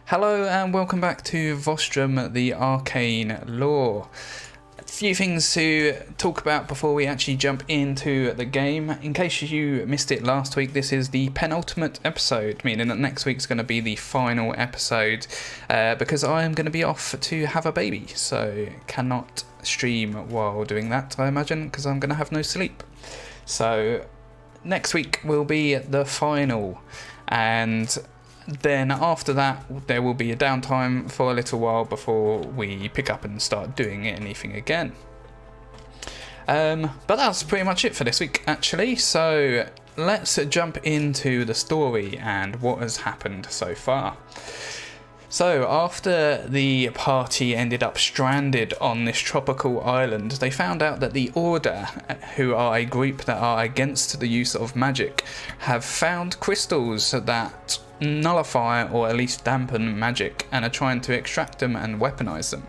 Hello and welcome back to Vostrum, the Arcane Law. A few things to talk about before we actually jump into the game. In case you missed it last week, this is the penultimate episode, meaning that next week's going to be the final episode because I am going to be off to have a baby, so cannot stream while doing that, I imagine, because I'm going to have no sleep. So next week will be the final, and then after that there will be a downtime for a little while before we pick up and start doing anything again. But that's pretty much it for this week actually, so let's jump into the story and what has happened so far. So after the party ended up stranded on this tropical island, they found out that the Order, who are a group that are against the use of magic, have found crystals that nullify or at least dampen magic and are trying to extract them and weaponize them.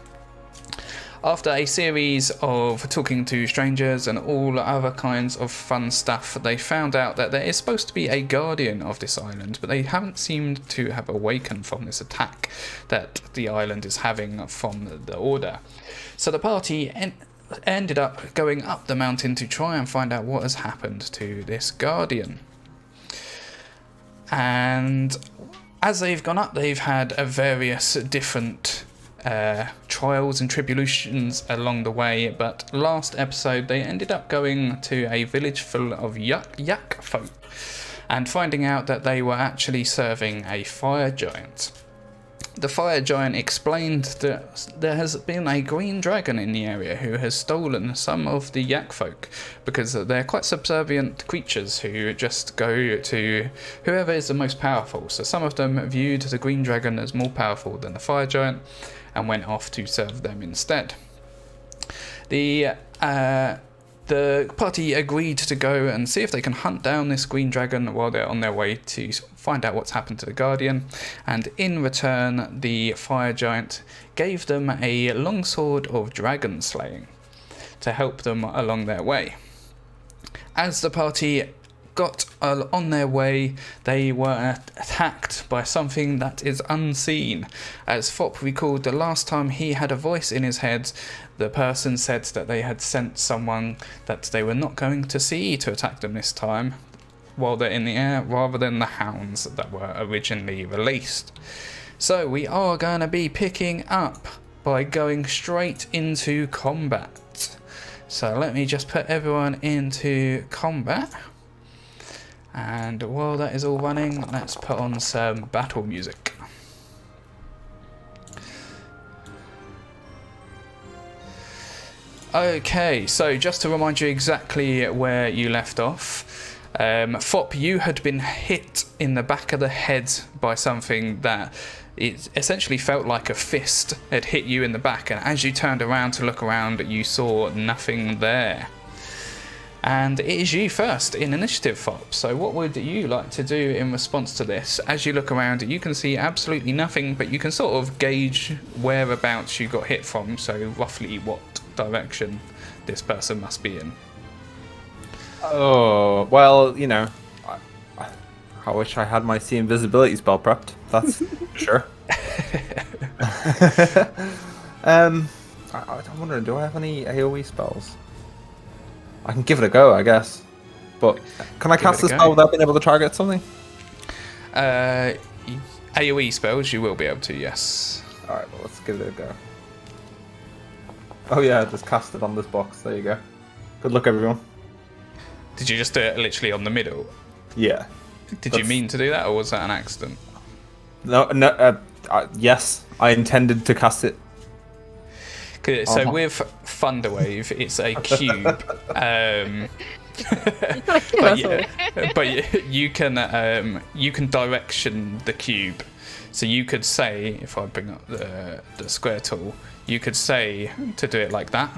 After a series of talking to strangers and all other kinds of fun stuff, they found out that there is supposed to be a guardian of this island, but they haven't seemed to have awakened from this attack that the island is having from the Order. So the party ended up going up the mountain to try and find out what has happened to this guardian. And as they've gone up, they've had various different trials and tribulations along the way, but last episode they ended up going to a village full of yak folk and finding out that they were actually serving a fire giant. The fire giant explained that there has been a green dragon in the area who has stolen some of the yak folk because they're quite subservient creatures who just go to whoever is the most powerful. So some of them viewed the green dragon as more powerful than the fire giant and went off to serve them instead. The party agreed to go and see if they can hunt down this green dragon while they're on their way to find out what's happened to the guardian, and in return the fire giant gave them a longsword of dragon slaying to help them along their way. As the party got on their way, they were attacked by something that is unseen. As Fop recalled, the last time he had a voice in his head, the person said that they had sent someone that they were not going to see to attack them this time while they're in the air, rather than the hounds that were originally released. So we are going to be picking up by going straight into combat. So let me just put everyone into combat. And while that is all running, let's put on some battle music. Okay, so just to remind you exactly where you left off, Fop, you had been hit in the back of the head by something that it essentially felt like a fist had hit you in the back, and as you turned around to look around, you saw nothing there. And it is you first in initiative, Fop. So what would you like to do in response to this? As you look around, you can see absolutely nothing, but you can sort of gauge whereabouts you got hit from, so roughly what direction this person must be in. Oh, well, you know, I wish I had my see invisibility spell prepped, that's sure. I'm wondering, do I have any AoE spells? I can give it a go, I guess. But can I cast this spell without being able to target something? AoE spells, you will be able to, yes. Alright, well, let's give it a go. Oh yeah, just cast it on this box. There you go. Good luck, everyone. Did you just do it literally on the middle? Yeah. Did you mean to do that, or was that an accident? No, yes, I intended to cast it. So with Thunderwave, it's a cube. but you can direction the cube. So you could say, if I bring up the square tool, you could say to do it like that.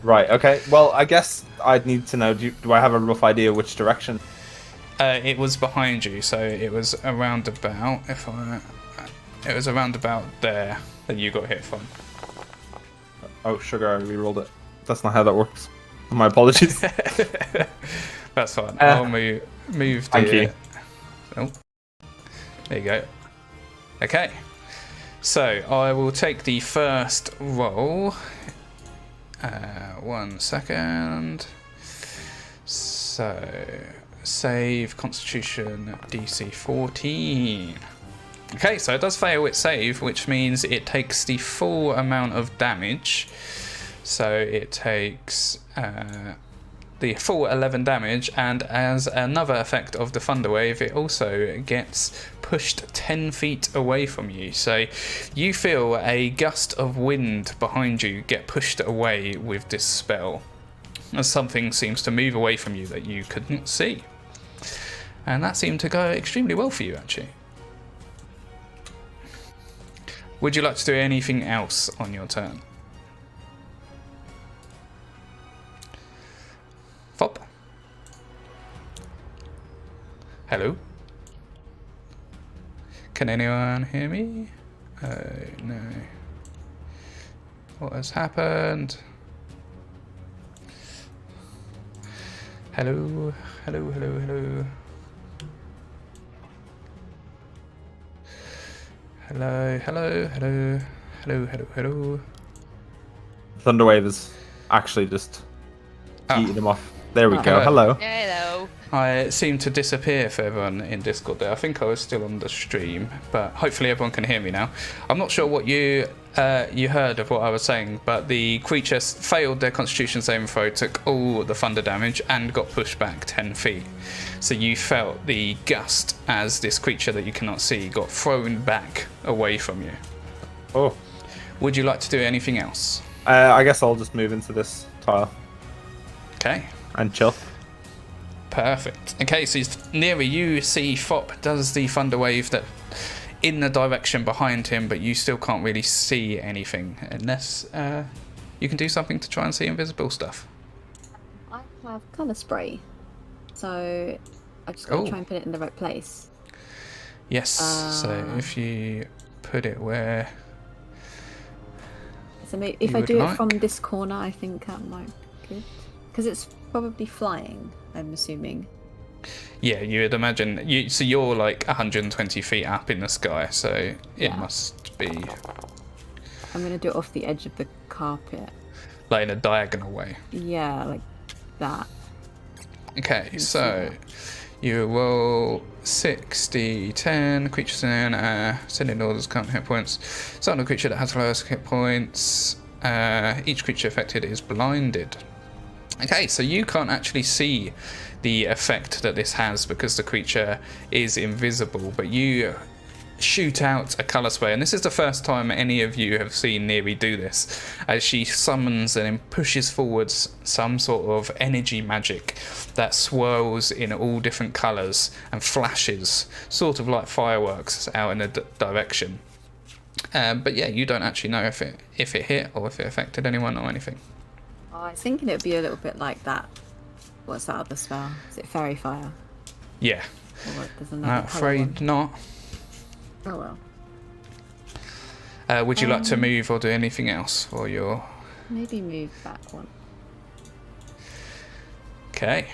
Right. Okay. Well, I guess I'd need to know. Do I have a rough idea which direction? It was behind you, so it was around about. It was around about there that you got hit from. Oh, sugar! I re-rolled it. That's not how that works. My apologies. That's fine. I'll move. Thank you. Oh, there you go. Okay. So I will take the first roll. 1 second. So save Constitution DC 14. Okay, so it does fail its save, which means it takes the full amount of damage. So it takes the full 11 damage, and as another effect of the Thunder Wave, it also gets pushed 10 feet away from you. So you feel a gust of wind behind you get pushed away with this spell, as something seems to move away from you that you couldn't see. And that seemed to go extremely well for you, actually. Would you like to do anything else on your turn? Fop? Hello? Can anyone hear me? No. What has happened? Hello? Hello, hello, hello. Hello, hello, hello. Hello, hello, hello. Thunderwave is actually just eating them off. There we go. Hello. Hello. I seem to disappear for everyone in Discord there. I think I was still on the stream, but hopefully everyone can hear me now. I'm not sure what you heard of what I was saying, but the creature failed their Constitution saving throw, took all the thunder damage, and got pushed back 10 feet. So you felt the gust as this creature that you cannot see got thrown back away from you. Oh. Would you like to do anything else? I guess I'll just move into this tile. Okay. And chill. Perfect. Okay, so nearer you see Fop does the thunder wave that in the direction behind him, but you still can't really see anything unless you can do something to try and see invisible stuff. I have colour spray, so I just got to try and put it in the right place. Yes, so if you put it where... So maybe if I do it from this corner, I think that might be good. Because it's probably flying, I'm assuming. Yeah, you would imagine. So you're like 120 feet up in the sky, so it must be... I'm going to do it off the edge of the carpet. Like in a diagonal way. Yeah, like that. Okay, so you roll 60, 10, creatures in, sending orders, can't hit points. Start a creature that has lowest hit points. Each creature affected is blinded. Okay, so you can't actually see the effect that this has because the creature is invisible, but you shoot out a colour spray, and this is the first time any of you have seen Neri do this, as she summons and then pushes forwards some sort of energy magic that swirls in all different colours and flashes, sort of like fireworks, out in a direction. But yeah, you don't actually know if it hit or if it affected anyone or anything. I was thinking it would be a little bit like that. What's that other spell? Is it Fairy Fire? Yeah. I'm afraid not. Oh well. Would you like to move or do anything else for your... Maybe move back one. Okay.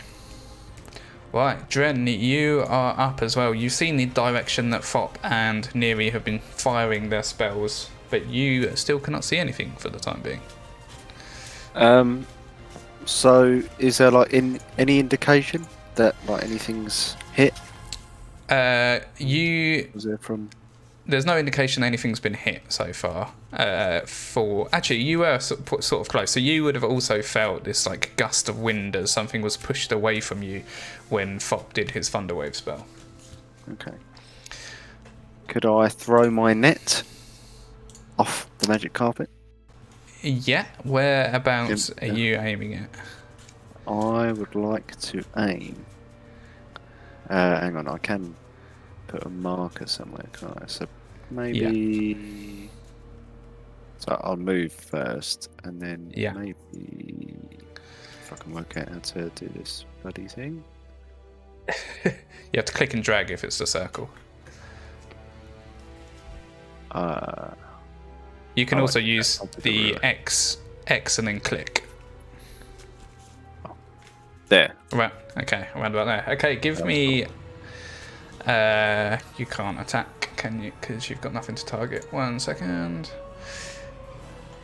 Right, Dren, you are up as well. You've seen the direction that Fop and Neri have been firing their spells, but you still cannot see anything for the time being. So is there like any indication that like anything's hit? Was there from? There's no indication anything's been hit so far. Actually, you were sort of close, so you would have also felt this like gust of wind as something was pushed away from you when Fop did his Thunderwave spell. Okay. Could I throw my net off the magic carpet? Yeah, whereabouts are you aiming at? I would like to aim. Hang on, I can put a marker somewhere, can't I? So maybe. Yeah. So I'll move first, and then maybe if I can work out how to do this bloody thing. You have to click and drag if it's the circle. You can also use the X and then click. There. Right. Okay. Around about there. Okay. Give me. You can't attack, can you? Because you've got nothing to target. 1 second.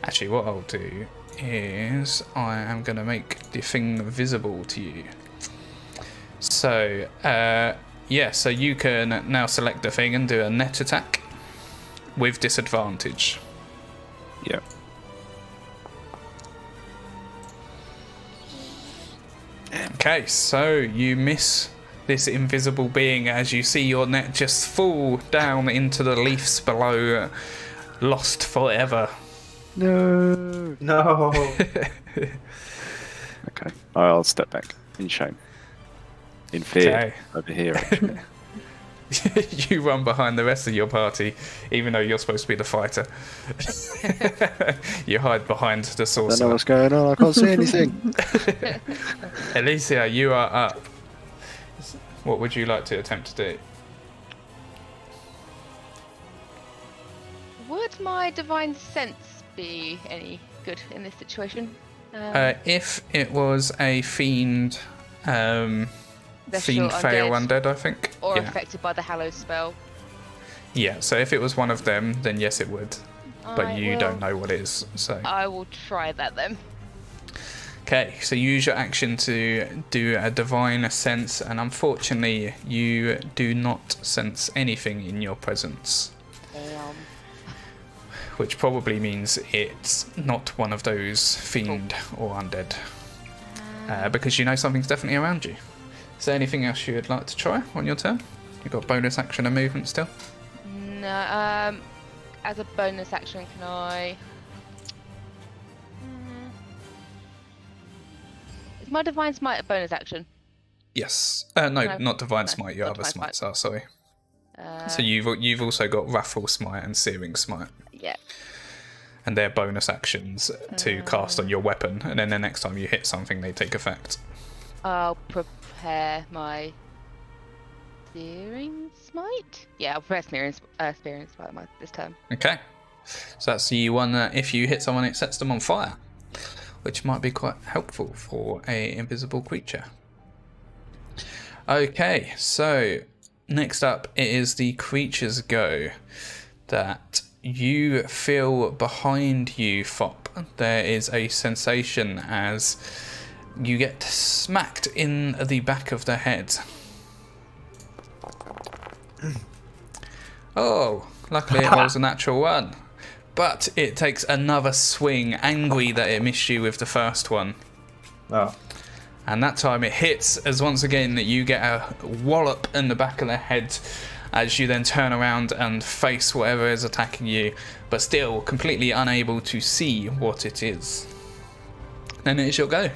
Actually, what I'll do is I am going to make the thing visible to you. So, yeah, so you can now select the thing and do a net attack with disadvantage. Yeah. Okay, so you miss this invisible being as you see your net just fall down into the leaves below, lost forever. No. No. Okay. I'll step back in shame. In fear. Okay. Over here, actually. You run behind the rest of your party, even though you're supposed to be the fighter. You hide behind the I don't know sorcerer. what's going on. I can't see anything. Alicia, you are up. What would you like to attempt to do? Would my divine sense be any good in this situation? If it was a fiend, They're fiend sure fail undead. undead, I think. Or Yeah. affected by the Hallow spell. Yeah, so if it was one of them, then yes, it would. But you don't know what it is, so. I will try that then. Okay, so use your action to do a divine sense, and unfortunately, you do not sense anything in your presence. Damn. Which probably means it's not one of those fiend or undead. Because you know something's definitely around you. Is there anything else you would like to try on your turn? You've got bonus action and movement still? No, as a bonus action, can I... Is my divine smite a bonus action? Yes. No, No, not divine no, smite. Your not other divine smites are, sorry. Uh, So you've also got Wrathful Smite and Searing Smite. Yeah. And they're bonus actions to cast on your weapon, and then the next time you hit something, they take effect. I'll prepare my Spearing Smite? Yeah, I'll prepare Spearing Smite this turn. Okay. So that's the one that if you hit someone, it sets them on fire, which might be quite helpful for a invisible creature. Okay, so next up it is the creature's go. That you feel behind you, Fop. There is a sensation as you get smacked in the back of the head. Oh, luckily it was a natural one. But it takes another swing, angry that it missed you with the first one. Oh. And that time it hits as once again that you get a wallop in the back of the head as you then turn around and face whatever is attacking you, but still completely unable to see what it is. Then it's your go.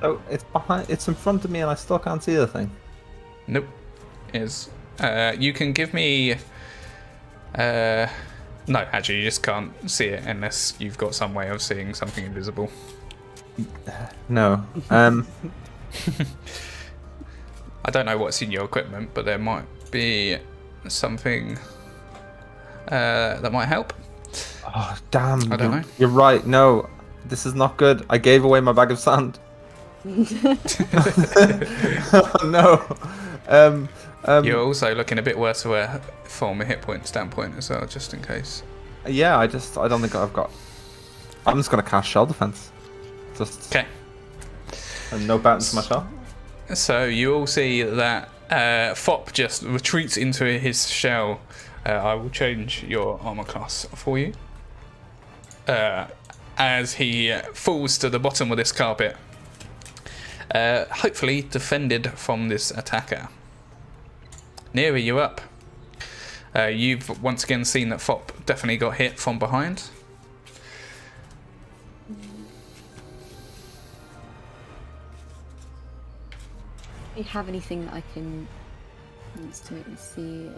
Oh, it's behind. It's in front of me, and I still can't see the thing. Nope. Is you can give me. No, actually, you just can't see it unless you've got some way of seeing something invisible. No. I don't know what's in your equipment, but there might be something that might help. Oh damn! I don't know. You're right. No, this is not good. I gave away my bag of sand. Oh, no. You're also looking a bit worse from a hit point standpoint as well, just in case. Yeah, I don't think I've got. I'm just gonna cast shell defense. Just. Okay. And no bounce to my shell. So you all see that Fop just retreats into his shell. I will change your armor class for you. As he falls to the bottom of this carpet. Hopefully defended from this attacker. Neri, you're up. You've once again seen that Fop definitely got hit from behind. Do you have anything that I can use to make me see it?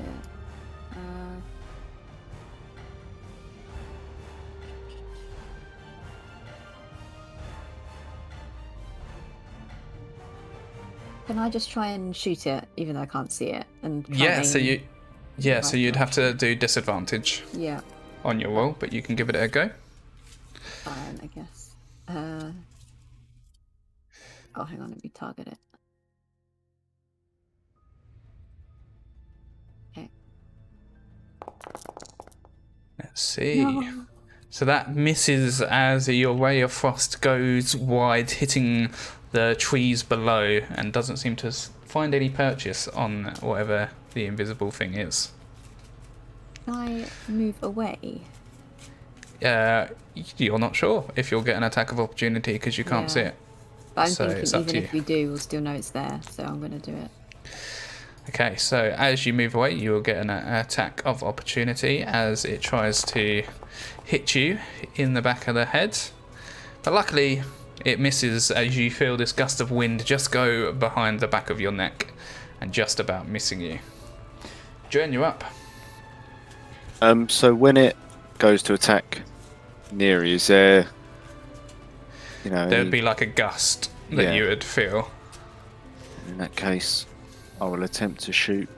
Can I just try and shoot it, even though I can't see it? And Yeah, so aim? so you'd have to do disadvantage Yeah, on your roll, but you can give it a go. fine, I guess. Oh, hang on, let me target it. Okay. See. No. So that misses as your ray of frost goes wide, hitting the trees below, and doesn't seem to find any purchase on whatever the invisible thing is. Can I move away? You're not sure if you'll get an attack of opportunity because you can't see Yeah. it. But I'm So it's up thinking to even if you. we do, we'll still know it's there. So I'm going to do it. Okay, so as you move away, you will get an attack of opportunity as it tries to hit you in the back of the head. But luckily, it misses as you feel this gust of wind just go behind the back of your neck and just about missing you. Jen, you're up. So when it goes to attack near you, is there, There would be like a gust that Yeah. you would feel. in that case, I will attempt to shoot.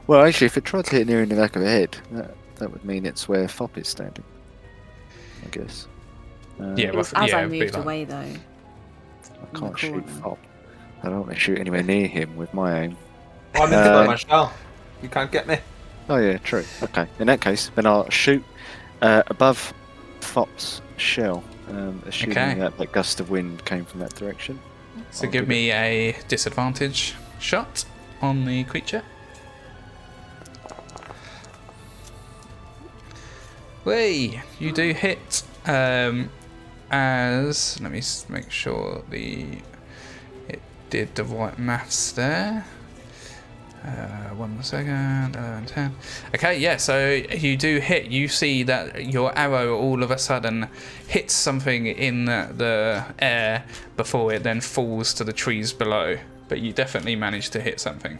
Well, actually, if it tried to hit near in the back of the head, that would mean it's where Fop is standing, I guess. Yeah, It was roughly, as yeah, I it'd be moved like- away, though. I can't shoot corner. Fop. I don't want to shoot anywhere near him with my aim. Oh, I'm in my shell. You can't get me. Oh yeah, true. Okay, in that case, then I'll shoot above Fop's shell, assuming Okay. that gust of wind came from that direction. So I'll give do me a disadvantage shot on the creature. Way, you do hit. As let me make sure it did the right maths there. 1 second, 10. Okay, yeah, so you do hit. You see that your arrow all of a sudden hits something in the air before it then falls to the trees below. But you definitely managed to hit something.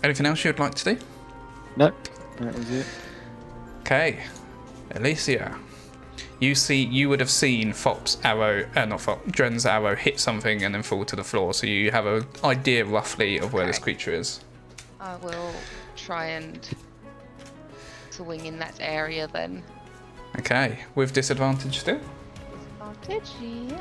Anything else you'd like to do? Nope, that was it. Okay, Alicia. You would have seen Fop's arrow, not Fop, Dren's arrow hit something and then fall to the floor, so you have an idea roughly of where this Okay. creature is. I will try and swing in that area then. Okay, with disadvantage still? Advantage, yeah.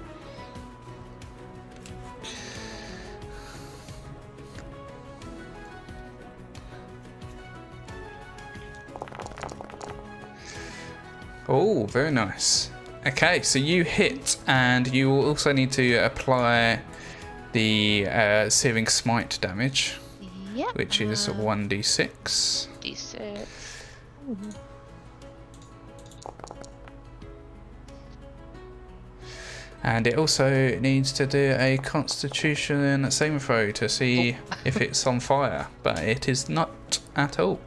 Oh, very nice. Okay, so you hit, and you will also need to apply the searing smite damage, Yep. which is 1d6. D6. And it also needs to do a constitution saving throw to see if it's on fire, but it is not at all.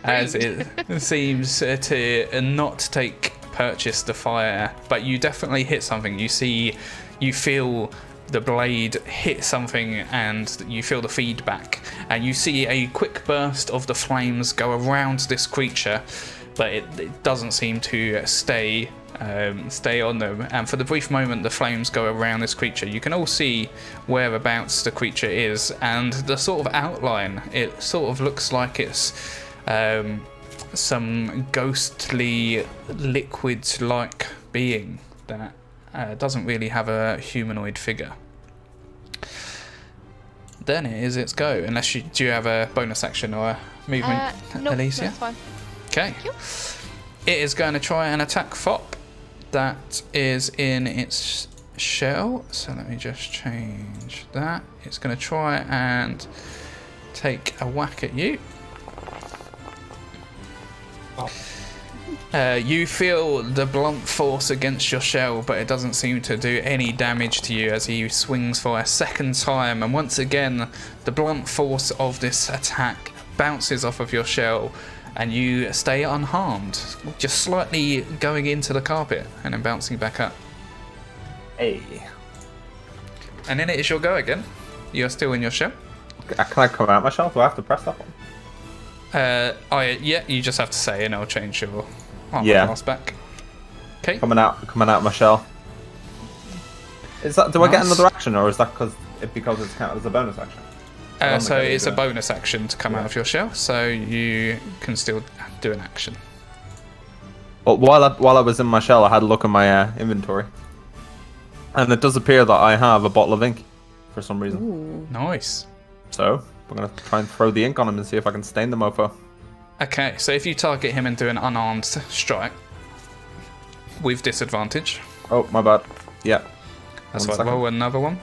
As it seems to not take purchase the fire, but you definitely hit something. You feel the blade hit something and you feel the feedback, and you see a quick burst of the flames go around this creature, but it doesn't seem to stay on them, and for the brief moment the flames go around this creature, you can all see whereabouts the creature is, and the sort of outline, it sort of looks like it's some ghostly liquid-like being that doesn't really have a humanoid figure. Then it is its go, unless do you have a bonus action or a movement, No, Alicia? that's fine. Okay. you. It is going to try and attack Fop. That is in its shell. So let me just change that. It's going to try and take a whack at you. You feel the blunt force against your shell, but it doesn't seem to do any damage to you as he swings for a second time. And once again, the blunt force of this attack bounces off of your shell, and you stay unharmed, just slightly going into the carpet and then bouncing back up. Hey. And then it is your go again. You're still in your shell. Can I come out my shell? Do I have to press that one? Yeah, you just have to say, and I'll change your armor Yeah. class back. Okay. Coming out my shell. Is that? Do I get Nice. another action, or is that because it's counted as a bonus action? I don't So think I it's a do. bonus action to come out of your shell, so you can still do an action. Well, while I was in my shell, I had a look at my inventory, and it does appear that I have a bottle of ink for some reason. Ooh. Nice. So I'm gonna try and throw the ink on him and see if I can stain the mofo. Okay, so if you target him and do an unarmed strike with disadvantage. Oh, my bad. Yeah. That's One fine. second. Roll another one.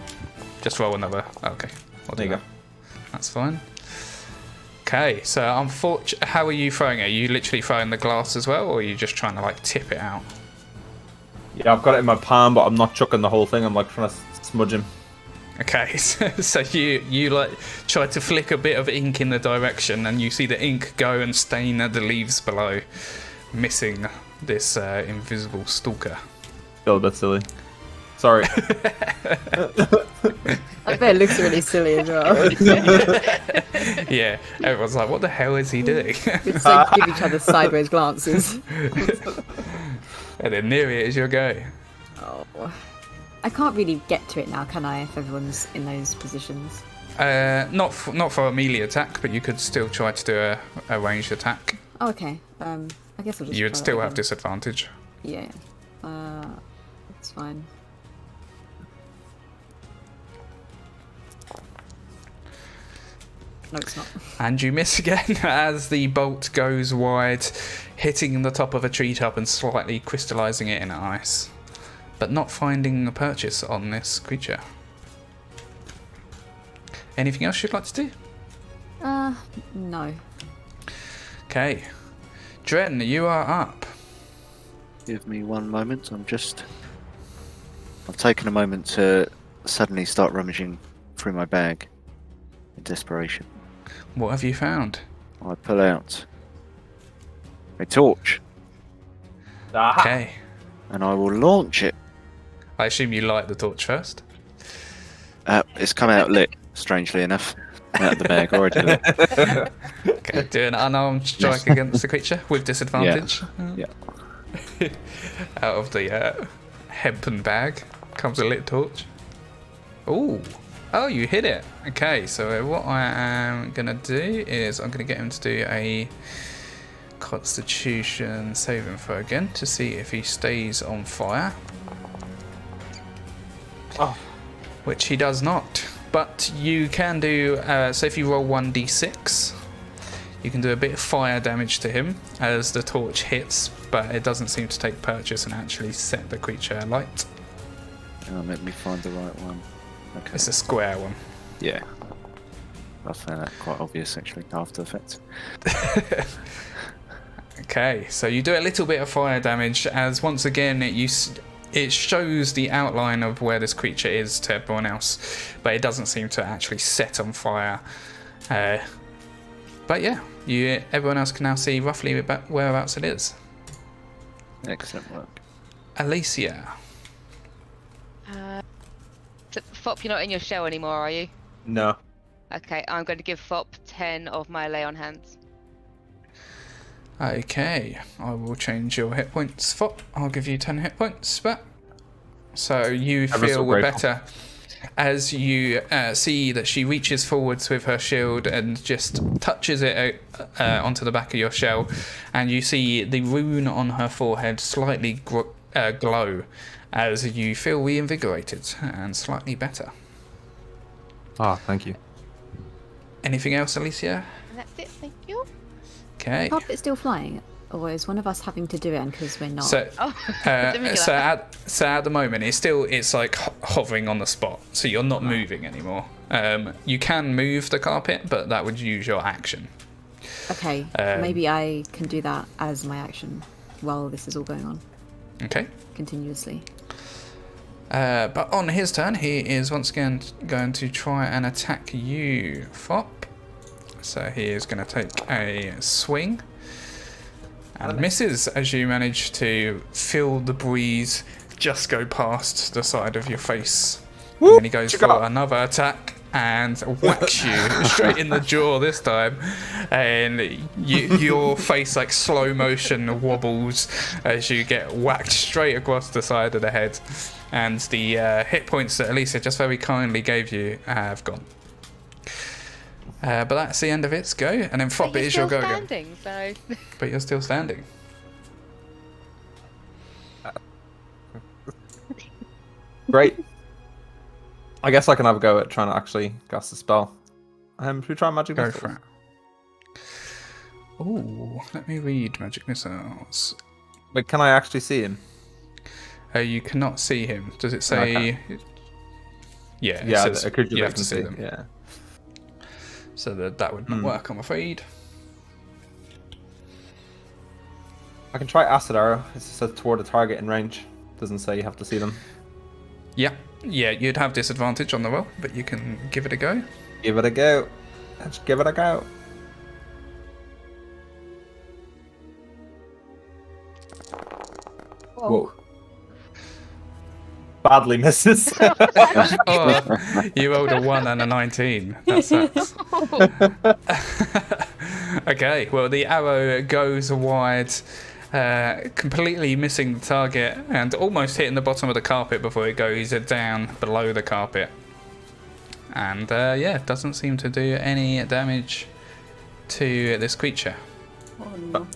Just roll another. Okay. I'll do There you that. go. That's fine. Okay, so how are you throwing it? Are you literally throwing the glass as well, or are you just trying to like tip it out? Yeah, I've got it in my palm, but I'm not chucking the whole thing. I'm like trying to smudge him. Okay, so you like try to flick a bit of ink in the direction, and you see the ink go and stain the leaves below, missing this invisible stalker. Feel a bit silly. Sorry. I bet it looks really silly as well. Yeah, everyone's like, "What the hell is he doing?" It's like give each other sideways glances. And then near it is your go. Oh. I can't really get to it now, can I, if everyone's in those positions? Not for a melee attack, but you could still try to do a ranged attack. Oh, okay. I guess I'll just You would try still that have again. disadvantage. Yeah. That's fine. No, it's not. And you miss again as the bolt goes wide, hitting the top of a treetop and slightly crystallizing it in ice, but not finding a purchase on this creature. Anything else you'd like to do? No. Okay. Dren, you are up. Give me one moment. I've taken a moment to suddenly start rummaging through my bag in desperation. What have you found? I pull out a torch Okay. and I will launch it. I assume you light the torch first. It's come out lit, strangely enough, out of the bag already lit. Okay. Do an unarmed strike against the creature with disadvantage. Yeah. Out of the hempen bag comes a lit torch. Ooh. Oh, you hit it. Okay, so what I am going to do is I'm going to get him to do a Constitution saving throw again to see if he stays on fire. Oh. Which he does not. But you can do, so if you roll 1d6, you can do a bit of fire damage to him as the torch hits, but it doesn't seem to take purchase and actually set the creature alight. Oh, let me find the right one. Okay. It's a square one. Yeah. I found that quite obvious actually, after the fact. Okay, so you do a little bit of fire damage as once again it shows the outline of where this creature is to everyone else, but it doesn't seem to actually set on fire. But yeah, everyone else can now see roughly whereabouts it is. Excellent work. Alicia. So, Fop, you're not in your shell anymore, are you? No. Okay, I'm going to give Fop 10 of my lay on hands. Okay, I will change your hit points. Fop, I'll give you 10 hit points back. So you Ever so feel grateful. better as you see that she reaches forwards with her shield and just touches it onto the back of your shell, and you see the rune on her forehead slightly glow as you feel reinvigorated and slightly better. Ah, thank you. Anything else, Alicia? And that's it, thank you. Okay. Is carpet still flying? Or is one of us having to do it because we're not? So, Oh, didn't we get so that? at the moment, it's like hovering on the spot, so you're not moving anymore. You can move the carpet, but that would use your action. Okay, maybe I can do that as my action while this is all going on Okay. continuously. But on his turn, he is once again going to try and attack you, Fop. So he is going to take a swing. And misses as you manage to feel the breeze just go past the side of your face. And then he goes for another attack and whacks you straight in the jaw this time. And your face, like slow motion, wobbles as you get whacked straight across the side of the head. And the hit points that Elisa just very kindly gave you have gone. But that's the end of its go, and then Fop, But it you're is your still go again. standing, so But you're still standing. Great. I guess I can have a go at trying to actually cast the spell. Should we try magic Go missiles? for it. Oh, let me read magic missiles. Wait, can I actually see him? You cannot see him. Does it say? Yeah, it Yeah, says a creature you that have to can see see. them. Yeah. So that would not work, I'm afraid. I can try acid arrow. It says toward a target in range. Doesn't say you have to see them. Yeah, you'd have disadvantage on the roll, but you can give it a go. Give it a go. Let's give it a go. Whoa. Badly misses. Oh, you rolled a 1 and a 19. That sucks. Okay, well, the arrow goes wide, completely missing the target and almost hitting the bottom of the carpet before it goes down below the carpet. And doesn't seem to do any damage to this creature. Oh no.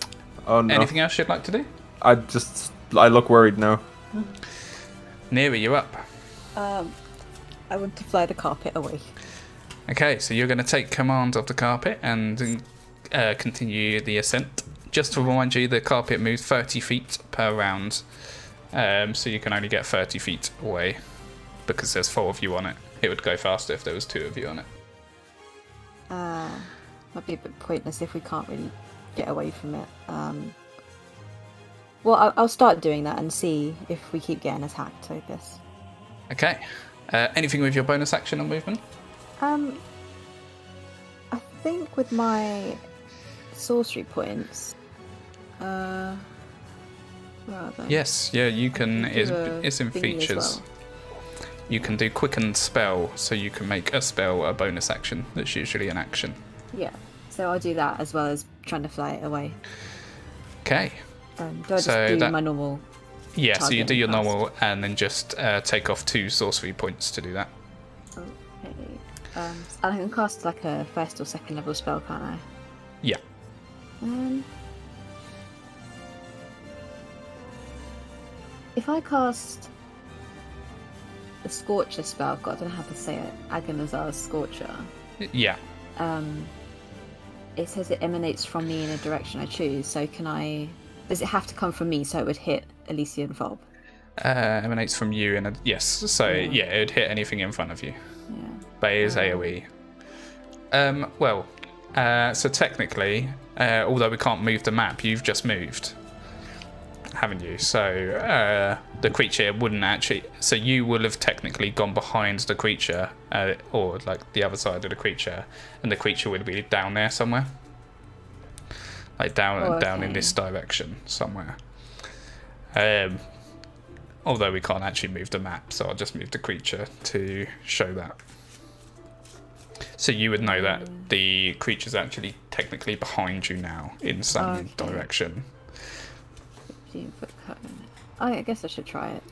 Oh no. Anything else you'd like to do? I look worried now. Neri, you're up. I want to fly the carpet away. Okay, so you're going to take command of the carpet and continue the ascent. Just to remind you, the carpet moves 30 feet per round, so you can only get 30 feet away because there's 4 of you on it. It would go faster if there was 2 of you on it. Might be a bit pointless if we can't really get away from it. Well, I'll start doing that and see if we keep getting attacked, I guess. Okay. Anything with your bonus action or movement? I think with my sorcery points, where are they? Yes, yeah, you can. I can do It's in a thingy as features. well. You can do quicken spell, so you can make a spell a bonus action. That's usually an action. Yeah, so I'll do that as well as trying to fly it away. Okay. Do I just So do that- my normal? Yeah, so you do your Target normal and then just take off 2 sorcery points to do that. Okay. I can cast like a 1st or 2nd level spell, can't I? Yeah. If I cast the Scorcher spell, God, I don't know how to say it. Agonizar's Scorcher. Yeah. It says it emanates from me in a direction I choose. So can I? Does it have to come from me so it would hit Alicia and Fob? Emanates from you and yes. So yeah, it would hit anything in front of you. Yeah. But it is AoE. So technically, although we can't move the map, you've just moved, haven't you? So the creature wouldn't actually. So you will have technically gone behind the creature, or like the other side of the creature, and the creature would be down there somewhere, like down in this direction somewhere. Although we can't actually move the map, so I'll just move the creature to show that. So you would know that the creature's actually technically behind you now in some direction. 15-foot cone. I guess I should try it.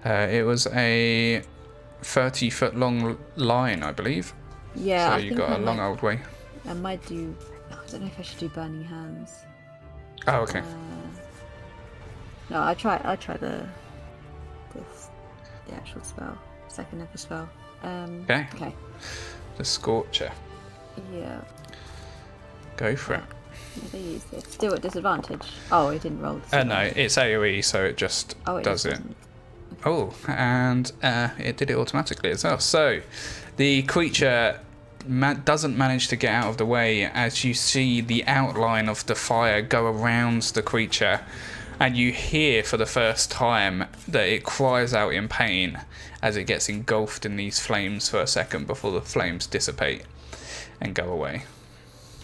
It was a 30-foot long line, I believe. Yeah. So I you think got I a long might, old way. I might do. I don't know if I should do Burning Hands. Oh, okay. No, I try the actual spell, 2nd level spell. Okay. Okay. The Scorcher. Yeah. Go for it. Yeah, they use this. Still at disadvantage. Oh, it didn't roll. No, it's AoE, so it just does it. doesn't. Oh, and it did it automatically as well. So the creature doesn't manage to get out of the way as you see the outline of the fire go around the creature, and you hear for the first time that it cries out in pain as it gets engulfed in these flames for a second before the flames dissipate and go away.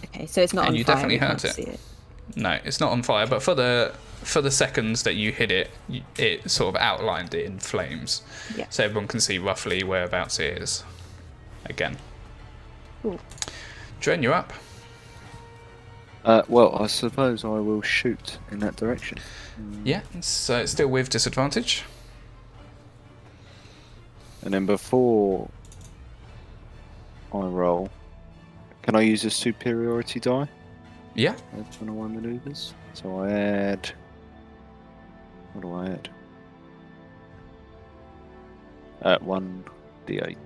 Okay, so it's not And on you fire. definitely we can't hurt it. see it. No, it's not on fire, but for the seconds that you hit it, it sort of outlined it in flames. Yeah. So everyone can see roughly whereabouts it is. Again. Cool. Dren, you're up. Well, I suppose I will shoot in that direction. Yeah, so it's still with disadvantage. And then before I roll, can I use a superiority die? Yeah. Add 21 maneuvers. So I add. What do I add? 1d8.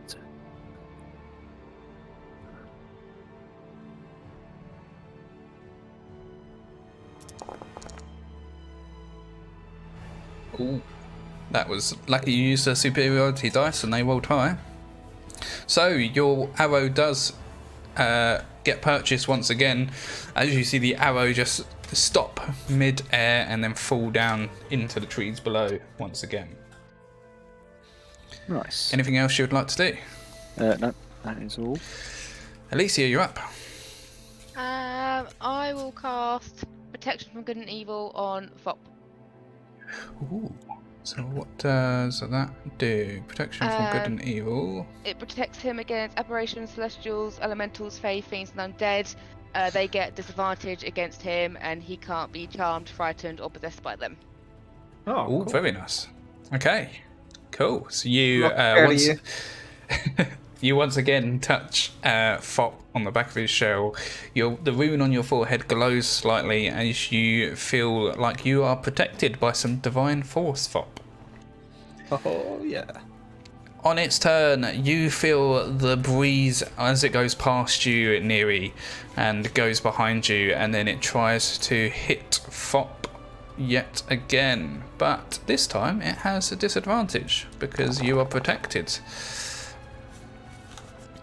Ooh. That was lucky you used a superiority dice and they rolled high. So your arrow does get purchased once again, as you see the arrow just stop mid-air and then fall down into the trees below once again. Nice. Anything else you would like to do? No, that is all. Alicia, you're up. I will cast Protection from Good and Evil on Fop. Ooh. So what does that do? Protection from good and evil. It protects him against aberrations, celestials, elementals, fae, fiends, and undead. They get disadvantage against him, and he can't be charmed, frightened, or possessed by them. Oh, Ooh, cool. very nice. Okay, cool. So you Not fair to you once again touch Fop on the back of his shell. The rune on your forehead glows slightly as you feel like you are protected by some divine force, Fop. Oh, yeah. On its turn, you feel the breeze as it goes past you, Neri, and goes behind you, and then it tries to hit Fop yet again. But this time it has a disadvantage because you are protected.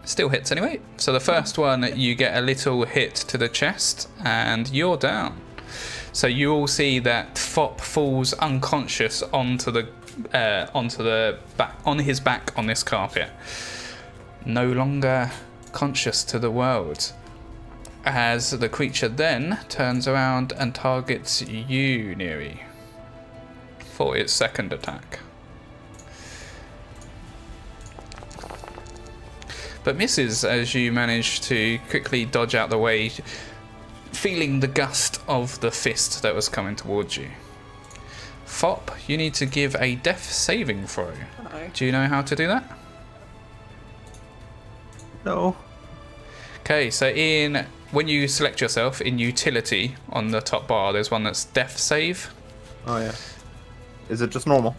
Still hits anyway. So the first one, you get a little hit to the chest, and you're down. So you all see that Fop falls unconscious onto his back on this carpet, no longer conscious to the world. As the creature then turns around and targets you, Neri, for its second attack. But misses as you manage to quickly dodge out the way, feeling the gust of the fist that was coming towards you. Fop, you need to give a death saving throw. Hello. Do you know how to do that? No. Okay, so when you select yourself in utility on the top bar, there's one that's death save. Oh, yeah. Is it just normal?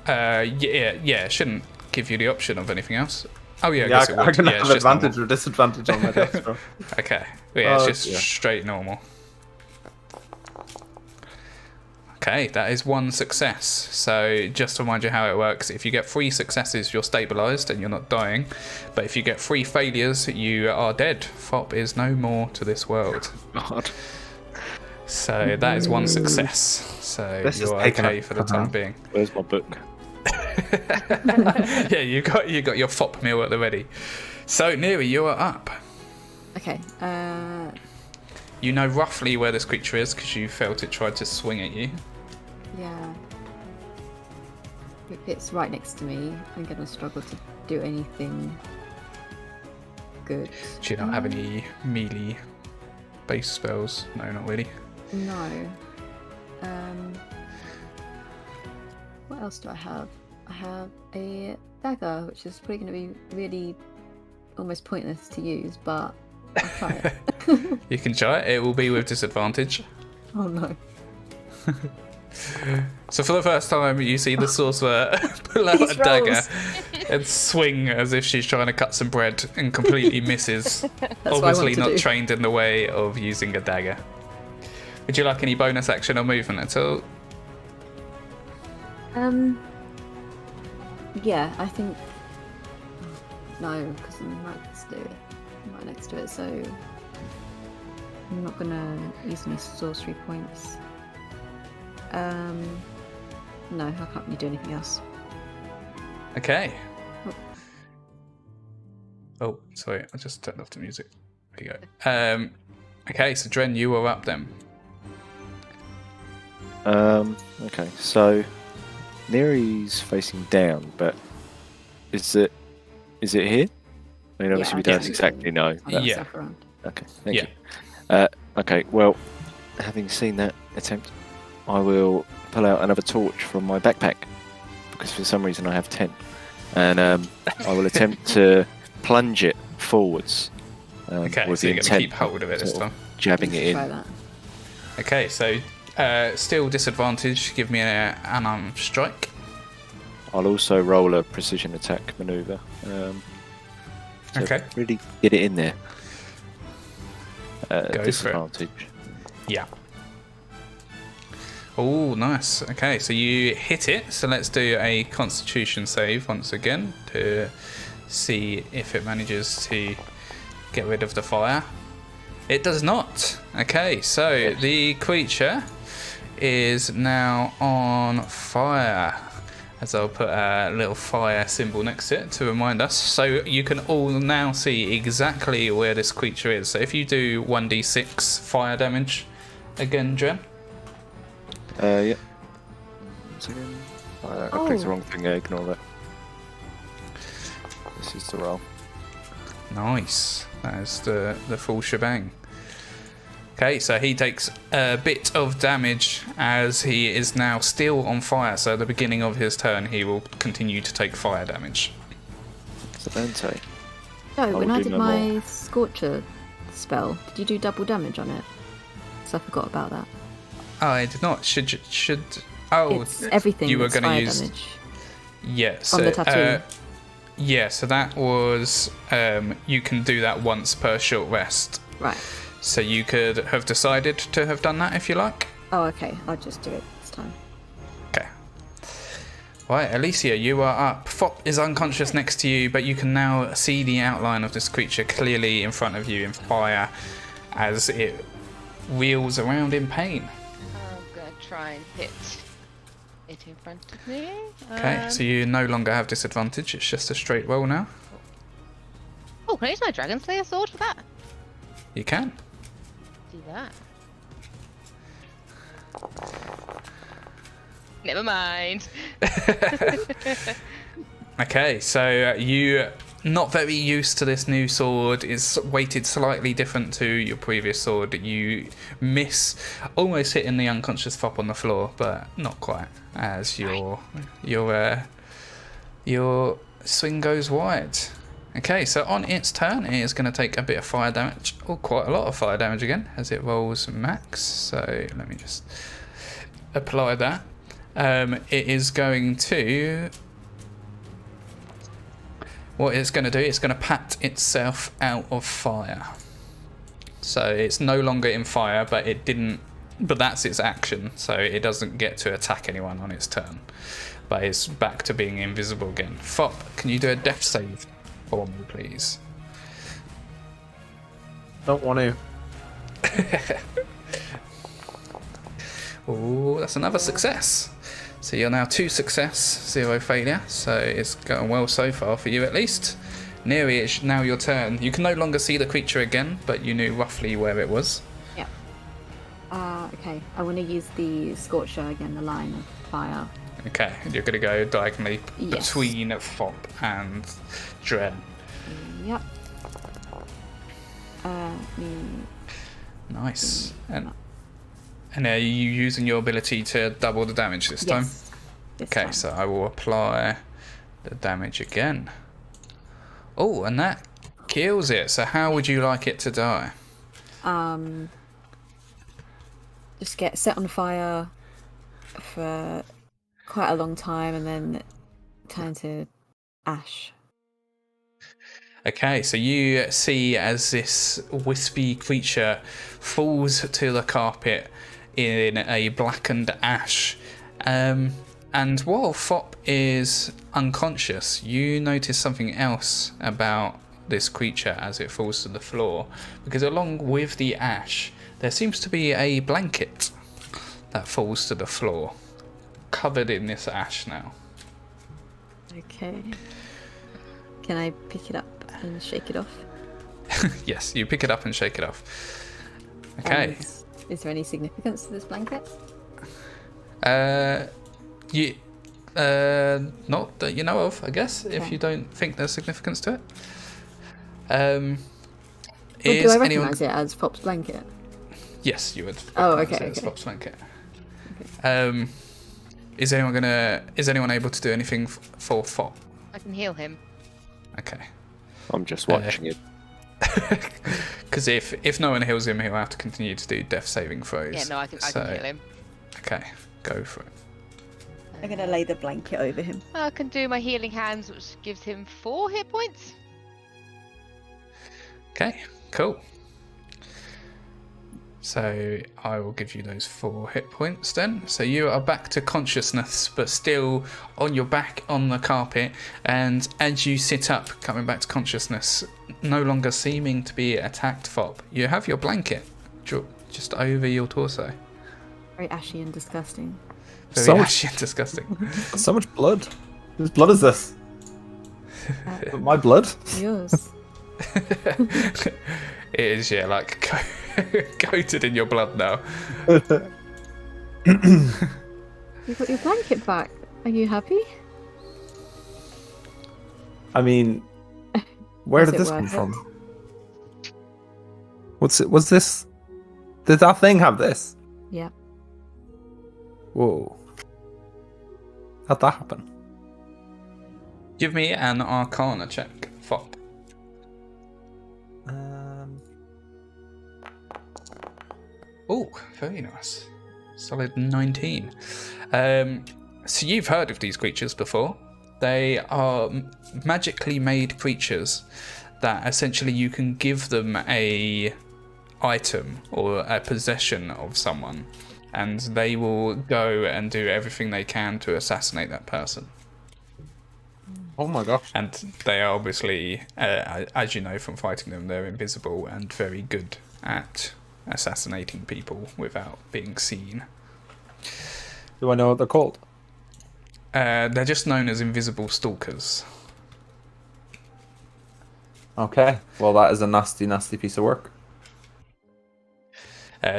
Yeah, it shouldn't give you the option of anything else. Oh yeah, I Yeah, guess it would. I can Yeah, have it's just advantage normal. or disadvantage on my death throw. Okay, yeah, it's Oh, just yeah. straight normal. Okay, that is one success. So just to remind you how it works, if you get 3 successes, you're stabilised and you're not dying. But if you get 3 failures, you are dead. Fop is no more to this world. God. So that is one success. So This is you're taking okay up for the for now. time being. Where's my book? Yeah, you got your Fop meal at the ready. So Neri, you are up. Okay. You know roughly where this creature is because you felt it tried to swing at you. Yeah. If it's right next to me, I'm gonna struggle to do anything good. Do you not have any melee base spells? No, not really. No. What else do I have? I have a dagger, which is probably going to be really almost pointless to use, but I'll try it. You can try it. It will be with disadvantage. Oh no. So for the first time, you see the sorcerer pull out These a dagger rolls. and swing as if she's trying to cut some bread and completely misses. That's what I Obviously want to not do. trained in the way of using a dagger. Would you like any bonus action or movement at all? Yeah, I think no, because I'm right next to it. I'm right next to it, so I'm not gonna use any sorcery points. No, I can't really do anything else. Okay. Oh, sorry, I just turned off the music. There you go. Okay, so Dren, you are up then. Okay, so Neri's facing down, but is it here? I mean, obviously we I don't think exactly know. I'll move Yeah. stuff around. Okay, thank Yeah. you. Okay, well, having seen that attempt, I will pull out another torch from my backpack because for some reason I have 10, and I will attempt to plunge it forwards. Okay, with so the you're going to intent keep hold of it this sort of time. jabbing it Try in. that. Okay, so still disadvantage. Give me an unarmed strike. I'll also roll a precision attack maneuver. To Okay. really get it in there. Go for it. Disadvantage. Yeah. Oh, nice. Okay, so you hit it. So let's do a Constitution save once again to see if it manages to get rid of the fire. It does not. Okay, so the creature is now on fire. As I'll put a little fire symbol next to it to remind us. So you can all now see exactly where this creature is. So if you do 1d6 fire damage again, Jen. Yeah. Once again. I clicked the wrong thing, ignore that. This is the roll. Nice. That is the full shebang. Okay, so he takes a bit of damage as he is now still on fire. So at the beginning of his turn, he will continue to take fire damage. So don't say. Oh, when will I do did no my more. Scorcher spell, did you do double damage on it? So I forgot about that. Oh, I did not. Should oh, It's everything you were that's going to fire use damage. yeah. So, On the tattoo. yeah, so that was you can do that once per short rest. Right. So you could have decided to have done that if you like. Oh, okay. I'll just do it this time. Okay. Right, Alicia, you are up. Fop is unconscious next to you, but you can now see the outline of this creature clearly in front of you in fire as it wheels around in pain. I'm gonna try and hit it in front of me. Okay, so you no longer have disadvantage. It's just a straight roll now. Oh, can I use my Dragon Slayer sword for that? You can. Do that. Never mind. Okay, so you not very used to this new sword. It's weighted slightly different to your previous sword. You miss almost hitting the unconscious Fop on the floor, but not quite, as your swing goes wide. Okay, so on its turn, it is going to take a bit of fire damage, or quite a lot of fire damage again, as it rolls max. So let me just apply that. It is going to... What it's going to do, it's going to pat itself out of fire. So it's no longer in fire, but it didn't... But that's its action, so it doesn't get to attack anyone on its turn. But it's back to being invisible again. Fop, can you do a death save for me, please? Don't want to. Oh, that's another success. So you're now 2 success, 0 failure. So it's going well so far for you at least. Neri, it's now your turn. You can no longer see the creature again, but you knew roughly where it was. Yeah. Okay. I want to use the Scorcher again, the line of fire. Okay, and you're going to go diagonally Yes. between Fop and Dren. Yep. Nice. And are you using your ability to double the damage this time? Yes. This Okay, time. so I will apply the damage again. Oh, and that kills it. So how would you like it to die? Just get set on fire for quite a long time and then turn to ash. Okay, so you see as this wispy creature falls to the carpet in a blackened ash. And while Fop is unconscious, you notice something else about this creature as it falls to the floor. Because along with the ash, there seems to be a blanket that falls to the floor, covered in this ash now. Okay. Can I pick it up and shake it off? Yes, you pick it up and shake it off. Okay. And is there any significance to this blanket? Not that you know of, I guess, if Okay. you don't think there's significance to it. Or Is do I anyone... recognise it as Fop's blanket? Yes, you would. Oh, recognise okay, it as okay. Fop's blanket. Is anyone able to do anything for Fop? I can heal him. Okay. I'm just watching it. Because if no one heals him, he'll have to continue to do death saving throws. Yeah, no, I can heal him. Okay, go for it. I'm going to lay the blanket over him. I can do my healing hands, which gives him 4 hit points. Okay, cool. So I will give you those 4 hit points then. So you are back to consciousness, but still on your back on the carpet. And as you sit up, coming back to consciousness, no longer seeming to be attacked, Fop, you have your blanket just over your torso. Very ashy and disgusting. Very So much- ashy and disgusting. So much blood. Whose blood is this? My blood? Yours. It is, yeah, like coated in your blood now. You got your blanket back. Are you happy? I mean, where Was did it this come worth it? from? What's it? Was this? Did that thing have this? Yep. Whoa. How'd that happen? Give me an Arcana check, Fop. Oh, very nice. Solid 19. So you've heard of these creatures before. They are magically made creatures that essentially you can give them a item or a possession of someone, and they will go and do everything they can to assassinate that person. Oh my gosh. And they are obviously, as you know from fighting them, they're invisible and very good at assassinating people without being seen. Do I know what they're called? They're just known as invisible stalkers. Okay. Well, that is a nasty, nasty piece of work.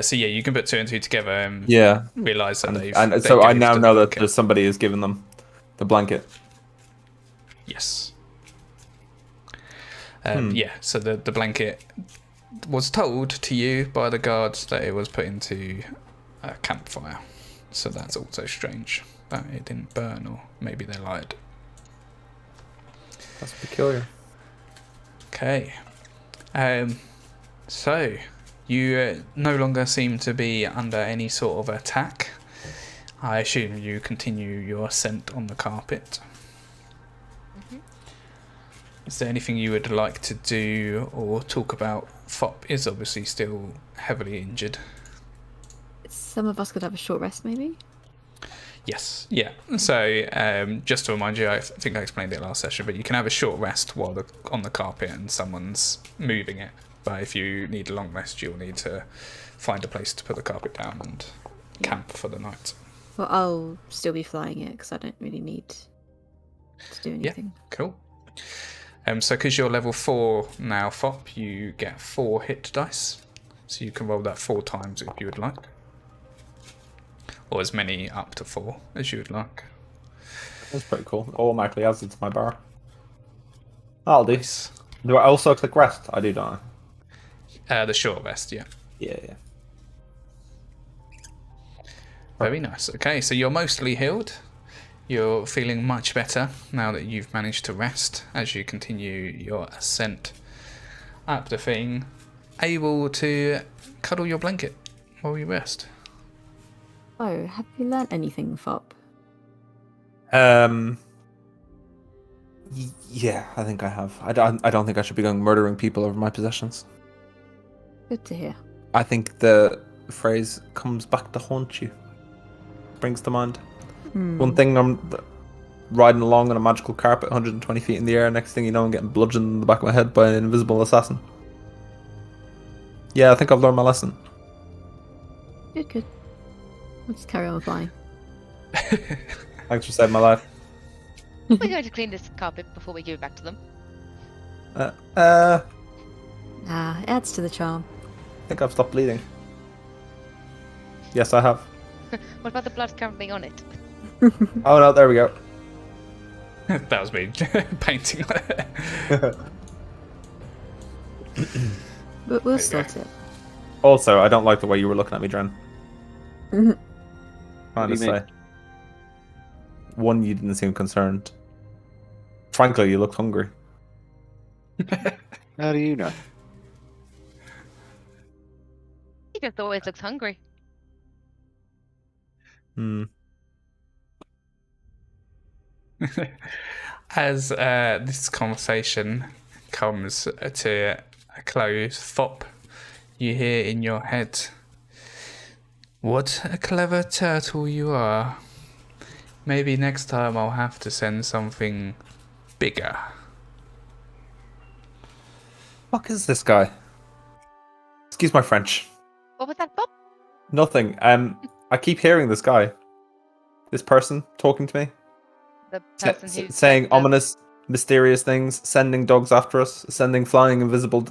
So yeah, you can put 2 and 2 together and Yeah. realise that And they so I gave now the know that blanket. there's somebody who's given them the blanket. Yes. Yeah, so the blanket was told to you by the guards that it was put into a campfire. So that's also strange that it didn't burn, or maybe they lied. That's peculiar. Okay. So you no longer seem to be under any sort of attack. I assume you continue your ascent on the carpet. Is there anything you would like to do or talk about? Fop is obviously still heavily injured. Some of us could have a short rest, maybe. Yes, yeah. So just to remind you, I think I explained it last session, but you can have a short rest while on the carpet and someone's moving it. But if you need a long rest, you'll need to find a place to put the carpet down and camp for the night. Well, I'll still be flying it because I don't really need to do anything. Cool. So because you're level 4 now, Fop, you get 4 hit dice. So you can roll that 4 times if you would like. Or as many up to 4 as you would like. That's pretty cool. It automatically adds it to my bar. I'll do. Nice. Do I also click rest? I do, don't I? The short rest, yeah. Yeah. Very nice. Okay, so you're mostly healed. You're feeling much better now that you've managed to rest as you continue your ascent up the thing, able to cuddle your blanket while you rest. Oh, have you learnt anything, Fop? Yeah, I think I have. I don't think I should be going murdering people over my possessions. Good to hear. I think the phrase comes back to haunt you. Brings to mind. One thing, I'm riding along on a magical carpet 120 feet in the air. Next thing you know, I'm getting bludgeoned in the back of my head by an invisible assassin. Yeah, I think I've learned my lesson. Good. I'll just carry on flying. Thanks for saving my life. We're going to clean this carpet before we give it back to them. I Ah, it adds to the charm. think I've stopped bleeding. Yes, I have. What about the blood currently on it? Oh no, there we go. That was me painting. But we'll There you sort it. Also, I don't like the way you were looking at me, Dren. Mhm. Trying to What do you say. One, you didn't seem concerned. Frankly, you looked hungry. How do you know? He just always looks hungry. As this conversation comes to a close, Fop, you hear in your head What a clever turtle you are. Maybe next time I'll have to send something bigger. Fuck is this guy? Excuse my French. What was that, Bob? Nothing. I keep hearing this guy. This person talking to me. The person who's saying ominous, mysterious things, sending dogs after us, sending flying invisible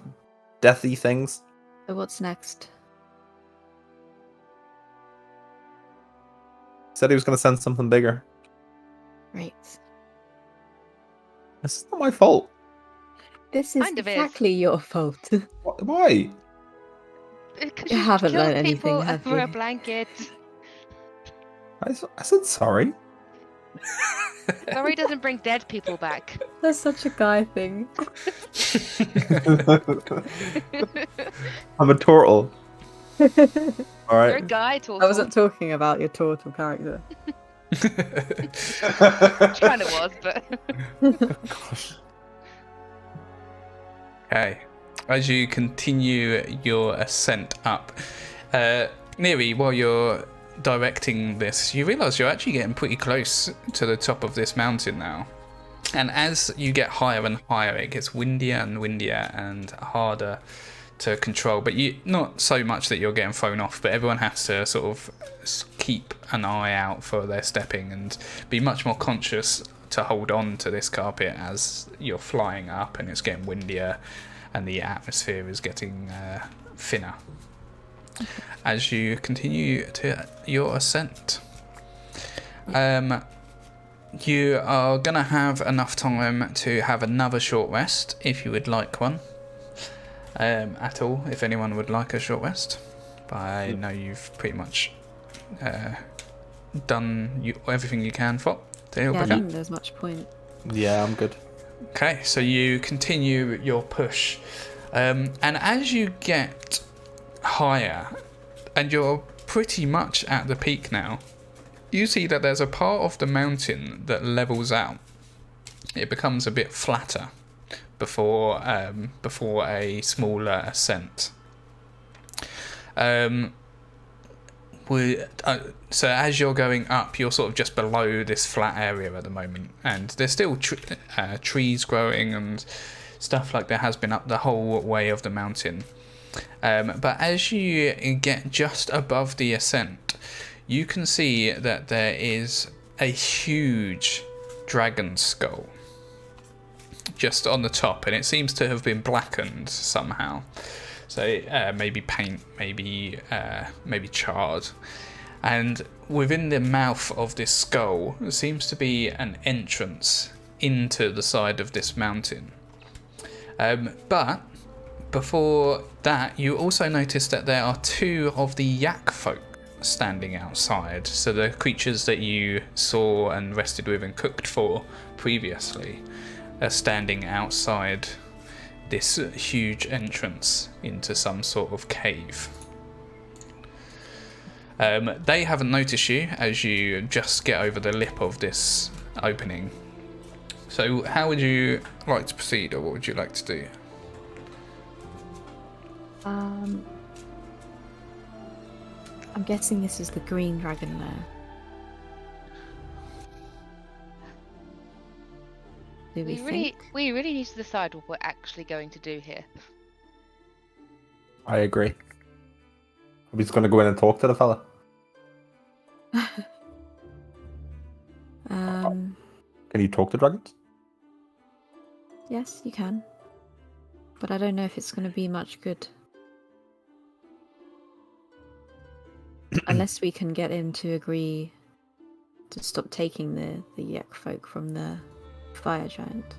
deathy things. So what's next? Said he was going to send something bigger. Right. This is not my fault. This is Kind of is. exactly your fault. Why? Because You haven't killed learned anything, people have over you? a blanket. I said sorry. Sorry doesn't bring dead people back. That's such a guy thing. I'm a turtle. All You're a right. guy talking. I wasn't talking about your turtle character. Kind of was, but Gosh. Okay, as you continue your ascent up, Neri, while you're directing this, you realise you're actually getting pretty close to the top of this mountain now. And as you get higher and higher, it gets windier and windier and harder to control. But not so much that you're getting thrown off, but everyone has to sort of keep an eye out for their stepping and be much more conscious to hold on to this carpet as you're flying up and it's getting windier and the atmosphere is getting thinner as you continue to your ascent. You are going to have enough time to have another short rest if you would like one at all, if anyone would like a short rest. But I know you've pretty much done everything you can for. Yeah, I don't think there's much point. Yeah, I'm good. Okay, so you continue your push, and as you get higher, and you're pretty much at the peak now, you see that there's a part of the mountain that levels out. It becomes a bit flatter before a smaller ascent. So as you're going up, you're sort of just below this flat area at the moment, and there's still trees growing and stuff like there has been up the whole way of the mountain. But as you get just above the ascent, you can see that there is a huge dragon skull just on the top, and it seems to have been blackened somehow. So maybe paint, maybe charred. And within the mouth of this skull there seems to be an entrance into the side of this mountain. But before that, you also notice that there are two of the yak folk standing outside. So the creatures that you saw and rested with and cooked for previously are standing outside this huge entrance into some sort of cave. They haven't noticed you as you just get over the lip of this opening. So how would you like to proceed, or what would you like to do? I'm guessing this is the green dragon lair. Do we think? We really need to decide what we're actually going to do here. I agree. I'm just going to go in and talk to the fella. Can you talk to dragons? Yes, you can. But I don't know if it's going to be much good. Unless we can get him to agree to stop taking the yak folk from the fire giant.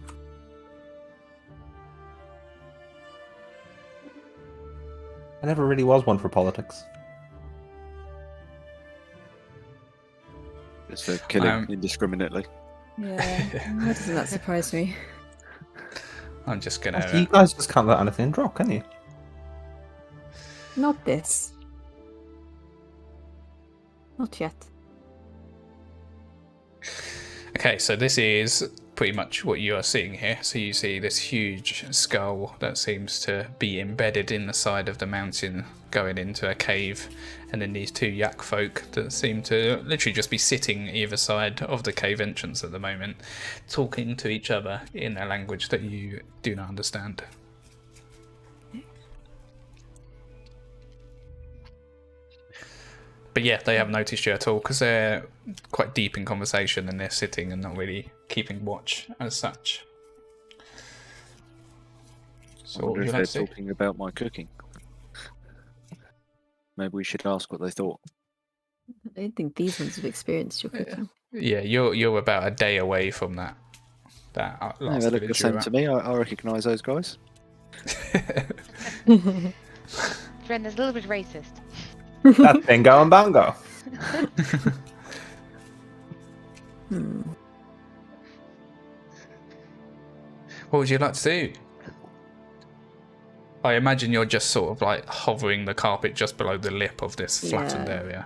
I never really was one for politics. It's for killing indiscriminately. Yeah, why doesn't that surprise me? I'm just gonna. You guys just can't let anything drop, can you? Not this. Not yet. Okay, so this is pretty much what you are seeing here. So you see this huge skull that seems to be embedded in the side of the mountain going into a cave, and then these two yak folk that seem to literally just be sitting either side of the cave entrance at the moment, talking to each other in a language that you do not understand. But yeah, they haven't noticed you at all because they're quite deep in conversation and they're sitting and not really keeping watch as such. So I what wonder would you if like they're to do? talking about my cooking. Maybe we should ask what they thought. I don't think these ones have experienced your cooking. Yeah, you're about a day away from that No, last they look the village you're same at. to me. I recognise those guys. Dren, there's a little bit racist. That's bingo and bango. What would you like to do? I imagine you're just sort of like hovering the carpet just below the lip of this flattened Yeah.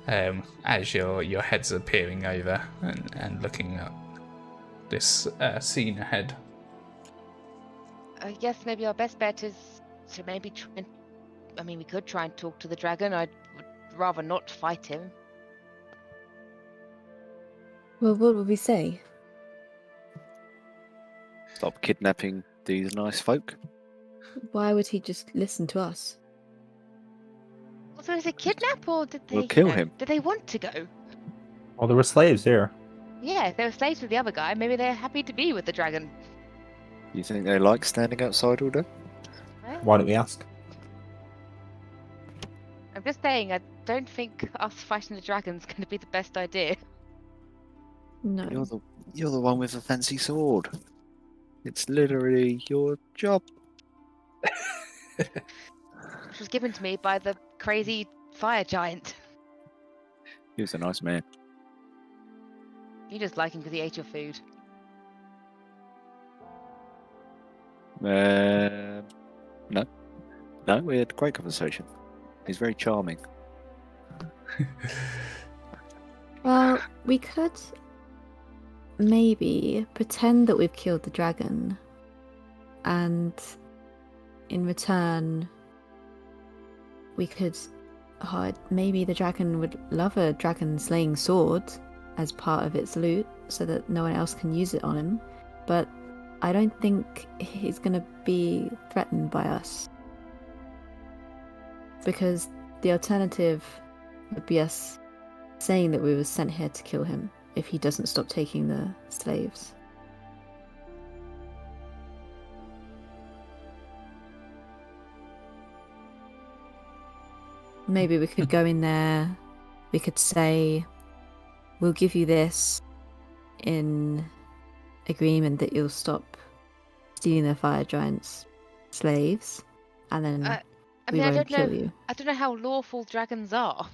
area, as your heads are peering over and looking at this scene ahead. I guess maybe our best bet is to maybe try and... I mean, we could try and talk to the dragon. I'd rather not fight him. Well, what would we say? Stop kidnapping these nice folk. Why would he just listen to us? Also, is it kidnap or did they... We'll kill him. Did they want to go? Well, there were slaves here. Yeah, if they were slaves with the other guy, maybe they're happy to be with the dragon. You think they like standing outside all day? Well, Why don't we ask? I'm just saying, I don't think us fighting the dragon's going to be the best idea. No. You're the one with the fancy sword. It's literally your job. Which was given to me by the crazy fire giant. He was a nice man. You just like him because he ate your food. No. No, we had a great conversation. He's very charming. Well, we could maybe pretend that we've killed the dragon, and in return, we could. Maybe the dragon would love a dragon slaying sword as part of its loot, so that no one else can use it on him. But I don't think he's going to be threatened by us, because the alternative would be us saying that we were sent here to kill him if he doesn't stop taking the slaves. Maybe we could go in there, we could say, we'll give you this in agreement that you'll stop stealing the fire giant's slaves, and then I we mean, I won't don't kill know. you. I don't know how lawful dragons are.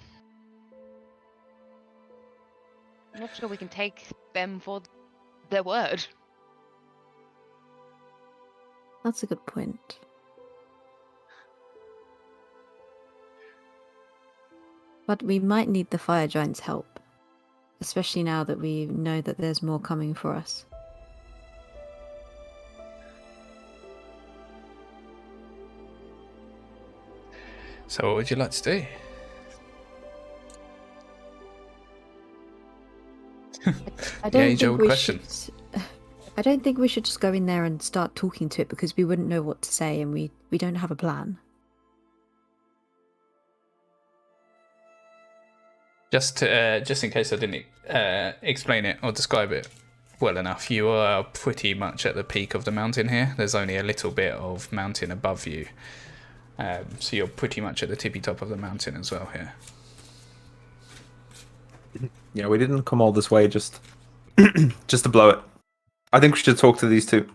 I'm not sure we can take them for their word. That's a good point. But we might need the fire giant's help, especially now that we know that there's more coming for us. So what would you like to do? I don't age-old think we question. should. I don't think we should just go in there and start talking to it, because we wouldn't know what to say, and we don't have a plan. Just in case I didn't explain it or describe it well enough, you are pretty much at the peak of the mountain here. There's only a little bit of mountain above you. So you're pretty much at the tippy top of the mountain as well here. Yeah, we didn't come all this way just to blow it. I think we should talk to these two.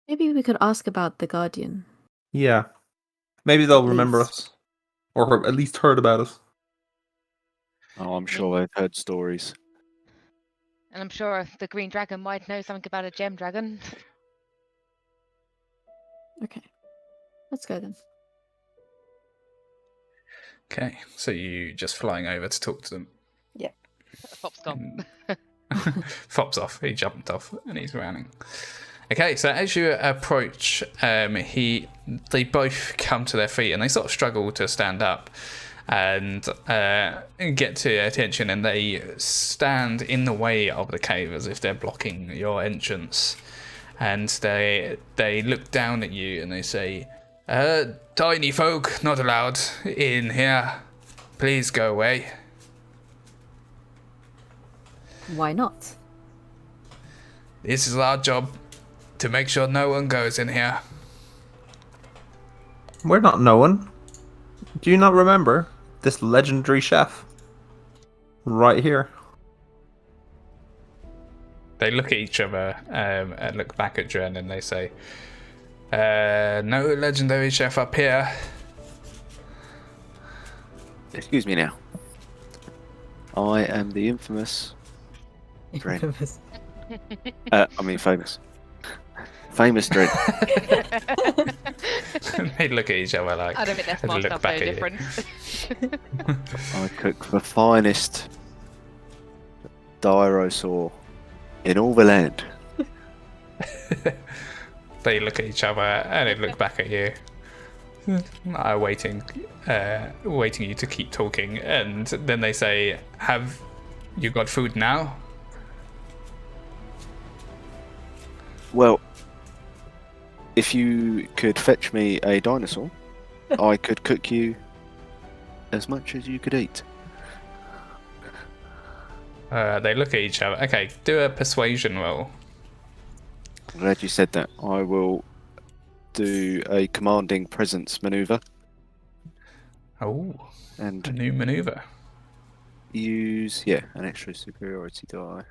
Maybe we could ask about the Guardian. Yeah. Maybe they'll At remember least. us. Or at least heard about us. Oh, I'm sure they've heard stories. And I'm sure the green dragon might know something about a gem dragon. Okay, let's go then. Okay, so you just flying over to talk to them. Pop's gone. Fops off. He jumped off and he's running. Okay, so as you approach, they both come to their feet and they sort of struggle to stand up and get to your attention, and they stand in the way of the cave as if they're blocking your entrance. And they look down at you and they say, "Tiny folk not allowed in here. Please go away." Why not? This is our job, to make sure no one goes in here. We're not no one. Do you not remember this legendary chef? Right here. They look at each other and look back at Dren and they say, "No legendary chef up here." Excuse me now. I am the infamous. Dren. Famous. Famous Dren. They look at each other like, I don't think that's and smart look enough, back no at you. different. I cook the finest Dyrosaur in all the land. They look at each other and they look back at you, waiting you to keep talking. And then they say, "Have you got food now?" Well, if you could fetch me a dinosaur, I could cook you as much as you could eat. They look at each other. Okay, do a persuasion roll. I'm glad you said that. I will do a commanding presence maneuver Oh, a and new maneuver. use an extra superiority die.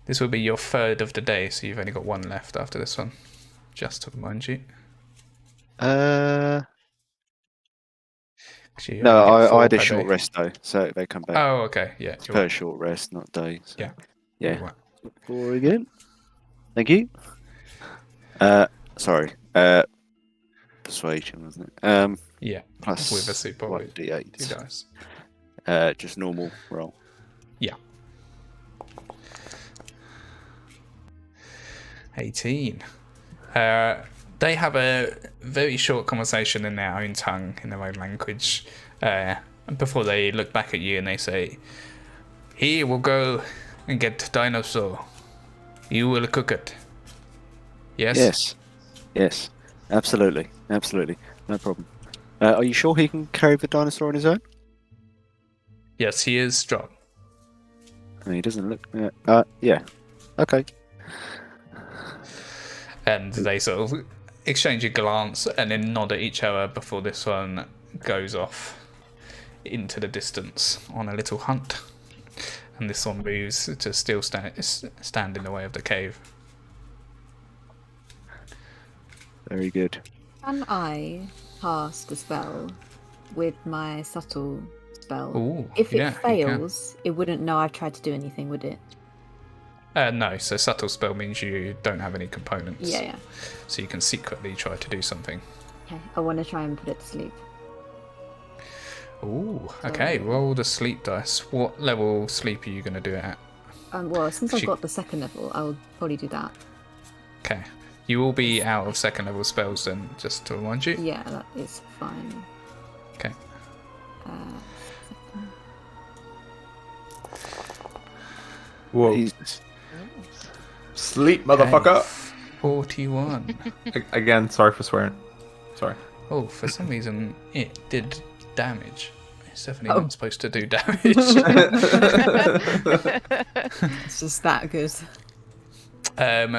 This will be your third of the day, so you've only got one left after this one. Just to remind you. 'Cause you No, only get 4 I had a per short day. rest though, so they come back. Oh, okay, yeah. It's You're per right. short rest, not days. Yeah. Yeah. You're right. 4 again. Thank you. Sorry. Persuasion, wasn't it? Yeah, Plus with a super one with 2 d8. dice. Just normal roll. Yeah. 18. They have a very short conversation in their own tongue, in their own language, before they look back at you and they say, "He will go and get dinosaur. You will cook it." Yes? Yes. Absolutely. No problem. Are you sure he can carry the dinosaur on his own? Yes, he is strong. I mean, he doesn't look. Yeah. Okay. And they sort of exchange a glance and then nod at each other before this one goes off into the distance on a little hunt. And this one moves to still stand in the way of the cave. Very good. Can I cast a spell with my subtle spell? Ooh, If it yeah, you can. fails, it wouldn't know I've tried to do anything, would it? No, so subtle spell means you don't have any components. Yeah. So you can secretly try to do something. Okay, I want to try and put it to sleep. Ooh, okay, roll the sleep dice. What level sleep are you going to do it at? Well, since I've She- got the second level, I'll probably do that. Okay. You will be out of second level spells then, just to remind you. Yeah, that is fine. Okay. Whoa. Jesus. Sleep, motherfucker. 41. Again, sorry for swearing. Sorry. Oh, for some reason it did damage. It's definitely Oh. not supposed to do damage. It's just that good.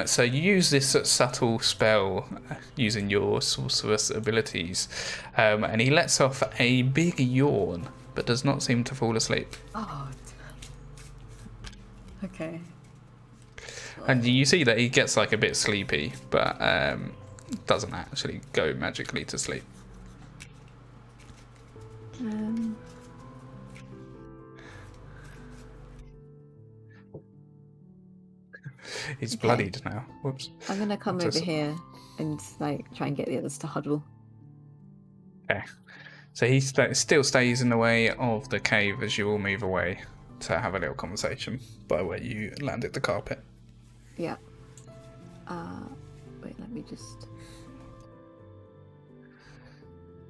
So you use this subtle spell using your sorceress abilities, and he lets off a big yawn, but does not seem to fall asleep. Oh. Okay. And you see that he gets like a bit sleepy, but doesn't actually go magically to sleep. He's Okay. bloodied now. Whoops. I'm gonna come Just- over here and try and get the others to huddle. Okay. So he still stays in the way of the cave as you all move away to have a little conversation by where you landed the carpet. Yeah. Wait, let me just.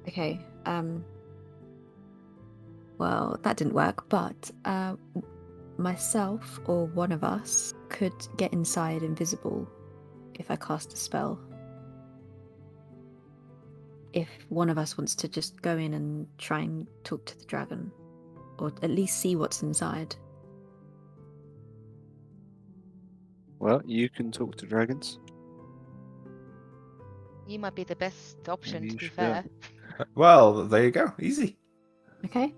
Okay. Well, that didn't work, but myself or one of us could get inside invisible if I cast a spell. If one of us wants to just go in and try and talk to the dragon, or at least see what's inside. Well, you can talk to dragons. You might be the best option, Maybe to you be should fair. Well, there you go. Easy. Okay.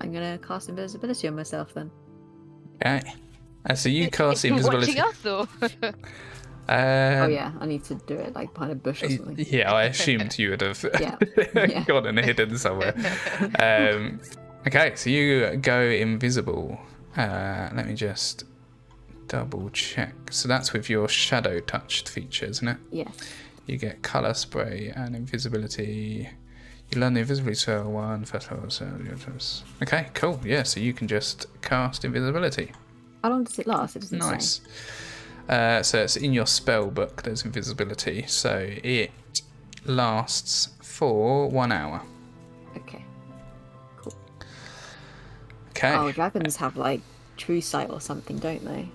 I'm gonna cast invisibility on myself then. Okay. So you cast You're invisibility. watching us, or? Oh yeah, I need to do it like behind a bush or something. Yeah, I assumed you would have Yeah. gotten hidden somewhere. Okay, so you go invisible. Let me just double check. So that's with your shadow touched feature, isn't it? Yes. You get color spray and invisibility. You learn the invisibility spell one first level. Okay, cool. Yeah, so you can just cast invisibility. How long does it last? It doesn't say. Nice. So it's in your spell book. There's invisibility. So it lasts for 1 hour. Okay. Cool. Okay. Oh, dragons have like true sight or something, don't they?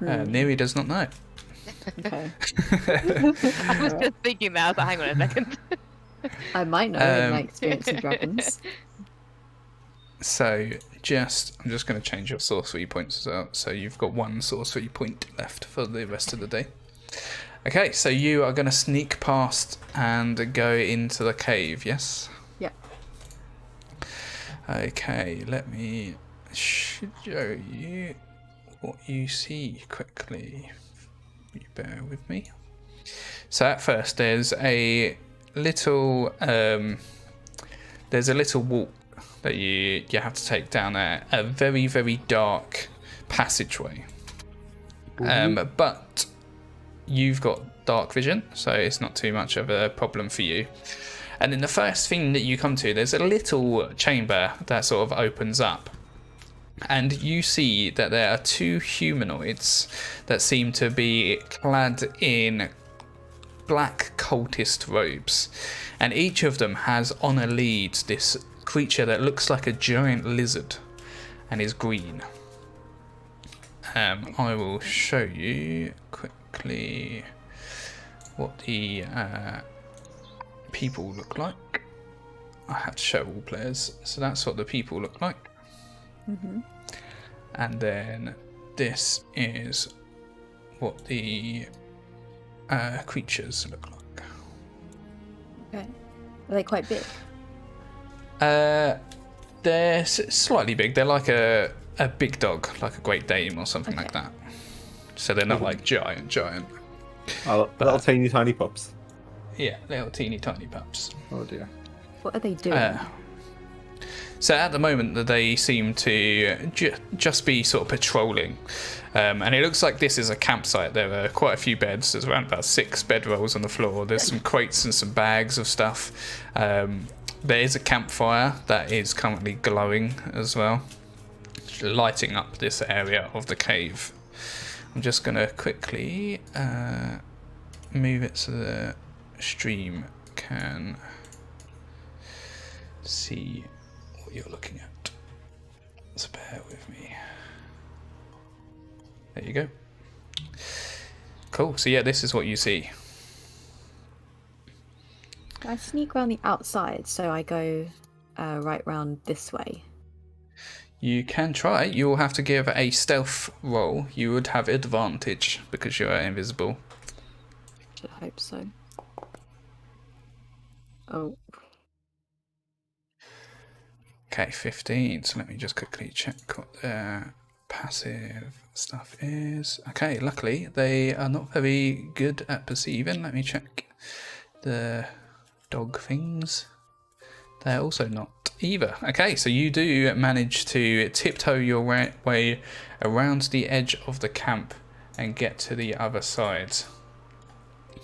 Neri does not know. Okay. I was just thinking that. I was like, hang on a second. I might know in my experience with dragons. So I'm just going to change your sorcery points as well. So you've got 1 sorcery point left for the rest of the day. Okay, so you are going to sneak past and go into the cave, yes? Yeah. Okay, let me show you what you see quickly. You bear with me. So at first there's a little walk that you have to take down a very, very dark passageway. But you've got dark vision, so it's not too much of a problem for you. And then the first thing that you come to, there's a little chamber that sort of opens up. And you see that there are 2 humanoids that seem to be clad in black cultist robes. And each of them has on a lead this creature that looks like a giant lizard and is green. I will show you quickly what the people look like. I have to show all players, so that's what the people look like. Mm-hmm. And then this is what the creatures look like. Okay. Are they quite big? They're slightly big. They're like a big dog, like a Great Dane or something like that. So they're not like giant. Oh, little teeny tiny pups. Yeah, little teeny tiny pups. Oh dear. What are they doing? So at the moment they seem to just be sort of patrolling. And it looks like this is a campsite. There are quite a few beds. There's around about 6 bedrolls on the floor. There's some crates and some bags of stuff. There is a campfire that is currently glowing as well, lighting up this area of the cave. I'm just going to quickly move it so the stream can see what you're looking at. So bear with me. There you go. Cool. So yeah, this is what you see. I sneak around the outside, so I go right round this way. You can try. You will have to give a stealth roll. You would have advantage because you are invisible. Should hope so. Oh. Okay, 15. So let me just quickly check what their passive stuff is. Okay, luckily they are not very good at perceiving. Let me check the dog things. They're also not either. Okay, so you do manage to tiptoe your way around the edge of the camp and get to the other side,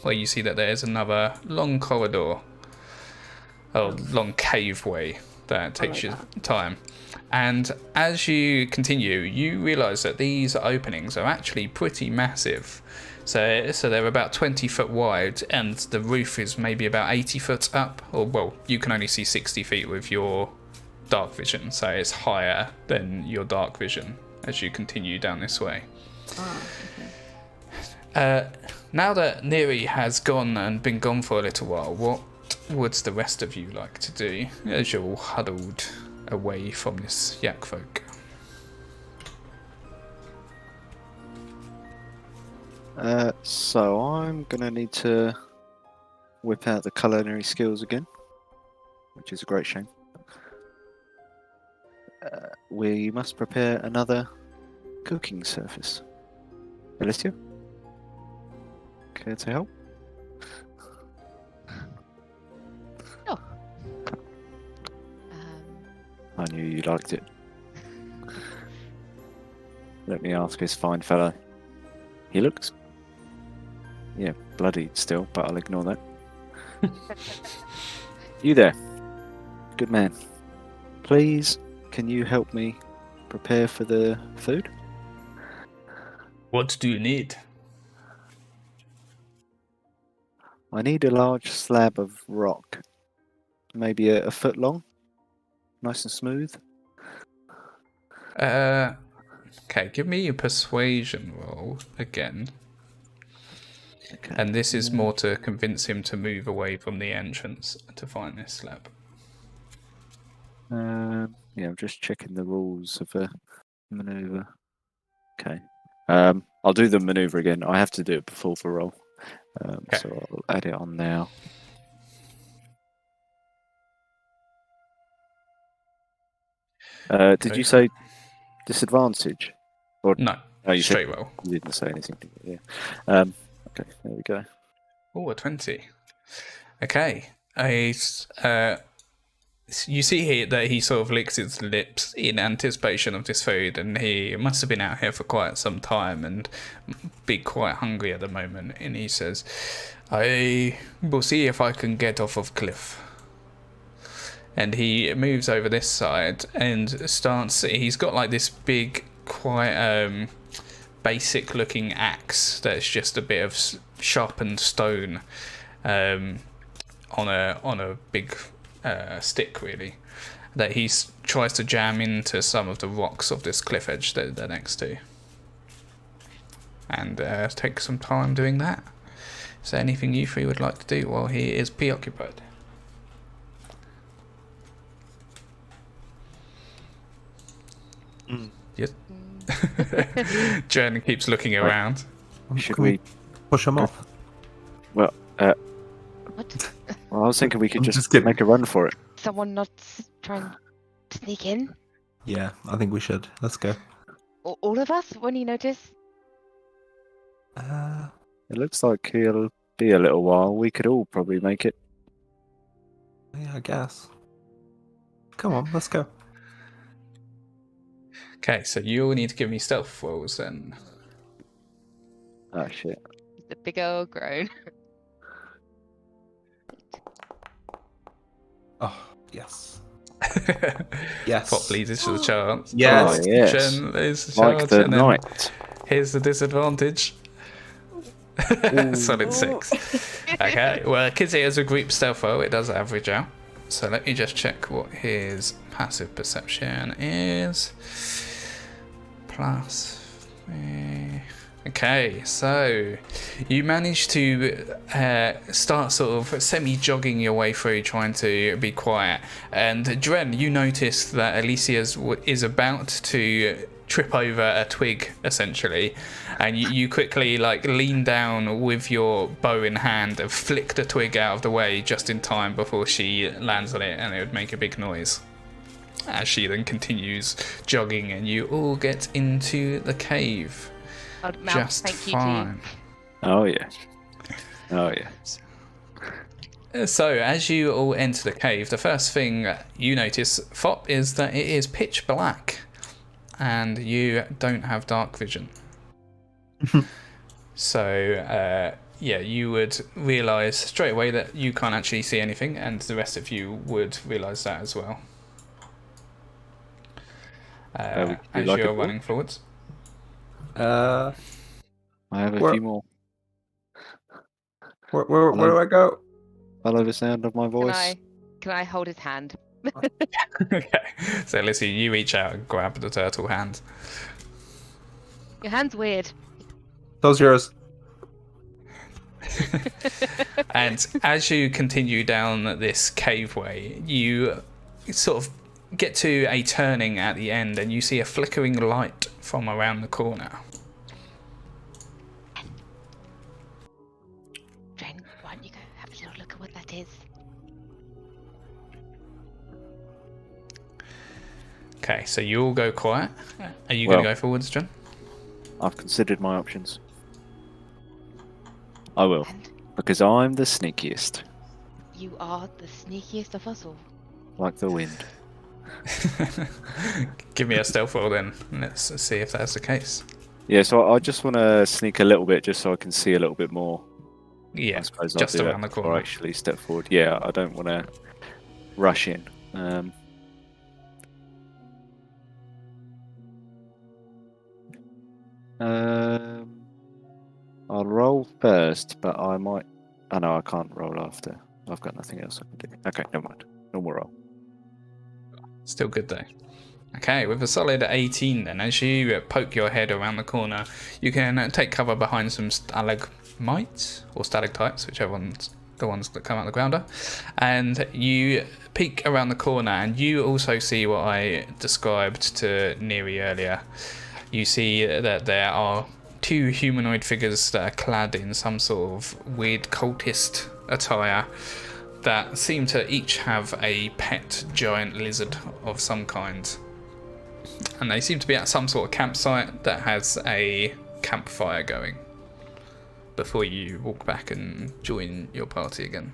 where you see that there's another long corridor, or long caveway that takes you time. And as you continue, you realise that these openings are actually pretty massive. So they're about 20 foot wide, and the roof is maybe about 80 foot up. Or, well, you can only see 60 feet with your dark vision, so it's higher than your dark vision as you continue down this way. Oh, okay. Now that Neri has gone and been gone for a little while, what would the rest of you like to do as you're all huddled away from this yak folk? So I'm gonna need to whip out the culinary skills again, which is a great shame. We must prepare another cooking surface. Alicia, care to help? Um, I knew you liked it. Let me ask this fine fellow. He looks, yeah, bloodied still, but I'll ignore that. You there, good man. Please, can you help me prepare for the food? What do you need? I need a large slab of rock, maybe a foot long, nice and smooth. Okay, give me a persuasion roll again. Okay. And this is more to convince him to move away from the entrance to find this slab. Yeah, I'm just checking the rules of a maneuver. Okay. I'll do the maneuver again. I have to do it before the roll. Okay. So I'll add it on now. Did you say disadvantage? Or No, oh, you straight said, roll. you didn't say anything. Yeah. Okay, there we go. Oh, a 20. Okay. You see here that he sort of licks his lips in anticipation of this food, and he must have been out here for quite some time and be quite hungry at the moment. And he says, I will see if I can get off of cliff. And he moves over this side and starts. He's got like this big, quite basic looking axe that's just a bit of sharpened stone on a big stick, really, that he tries to jam into some of the rocks of this cliff edge that they're next to, and take some time doing that. Is there anything you three would like to do while he is preoccupied? Yes. Jen keeps looking around. Should Can we? push him off? what? Well, I was thinking we could I'm just just kidding. make a run for it. Someone not trying to sneak in? Yeah, I think we should. Let's go. All of us? When you notice? It looks like he'll be a little while. We could all probably make it. Yeah, I guess. Come on, let's go. Okay, so you all need to give me stealth rolls then. Oh shit. The big old groan. Oh, yes. Yes. Pop leads us to the chance. Yes. Oh, yes. Jen is the Like chance, the and then knight. here's the disadvantage. Solid 6. Okay, well, Kizzy has a group stealth roll. It does average out. So let me just check what his passive perception is. Plus. Okay, so you manage to start sort of semi-jogging your way through, trying to be quiet. And Dren, you notice that Alicia is about to trip over a twig, essentially, and you quickly like lean down with your bow in hand and flick the twig out of the way just in time before she lands on it, and it would make a big noise. As she then continues jogging, and you all get into the cave. I'd mouth Just thank you fine. Oh yeah. Oh yeah. So, as you all enter the cave, the first thing you notice, Fop, is that it is pitch black, and you don't have dark vision. So, yeah, you would realise straight away that you can't actually see anything, and the rest of you would realise that as well. we could do as like a you're ball. running forwards. Uh, I have a Where- few more. where do I go? Follow the sound of my Can voice. I hold his hand? Okay, so Lizzie, you reach out and grab the turtle hand. Your hand's weird. Those yours. And as you continue down this caveway, you sort of get to a turning at the end and you see a flickering light from around the corner. Dren, why don't you go have a little look at what that is? Okay, so you all go quiet. Are you going to Well- go forwards, John? I've considered my options. I will, And because I'm the sneakiest, you are the sneakiest of us all. like the wind. Give me a stealth roll then. Let's see if that's the case. Yeah, so I just want to sneak a little bit, just so I can see a little bit more. Yeah, I suppose just I'll do around the that before corner. I actually step forward. Yeah, I don't want to rush in. I'll roll first, but I might. Oh no, I can't roll after. I've got nothing else I can do. Okay, never mind. Normal roll. Still good though. Okay, with a solid 18 then, as you poke your head around the corner, you can take cover behind some stalagmites, or stalactites, whichever one's the ones that come out the ground are. And you peek around the corner and you also see what I described to Neri earlier. You see that there are two humanoid figures that are clad in some sort of weird cultist attire that seem to each have a pet giant lizard of some kind. And they seem to be at some sort of campsite that has a campfire going before you walk back and join your party again.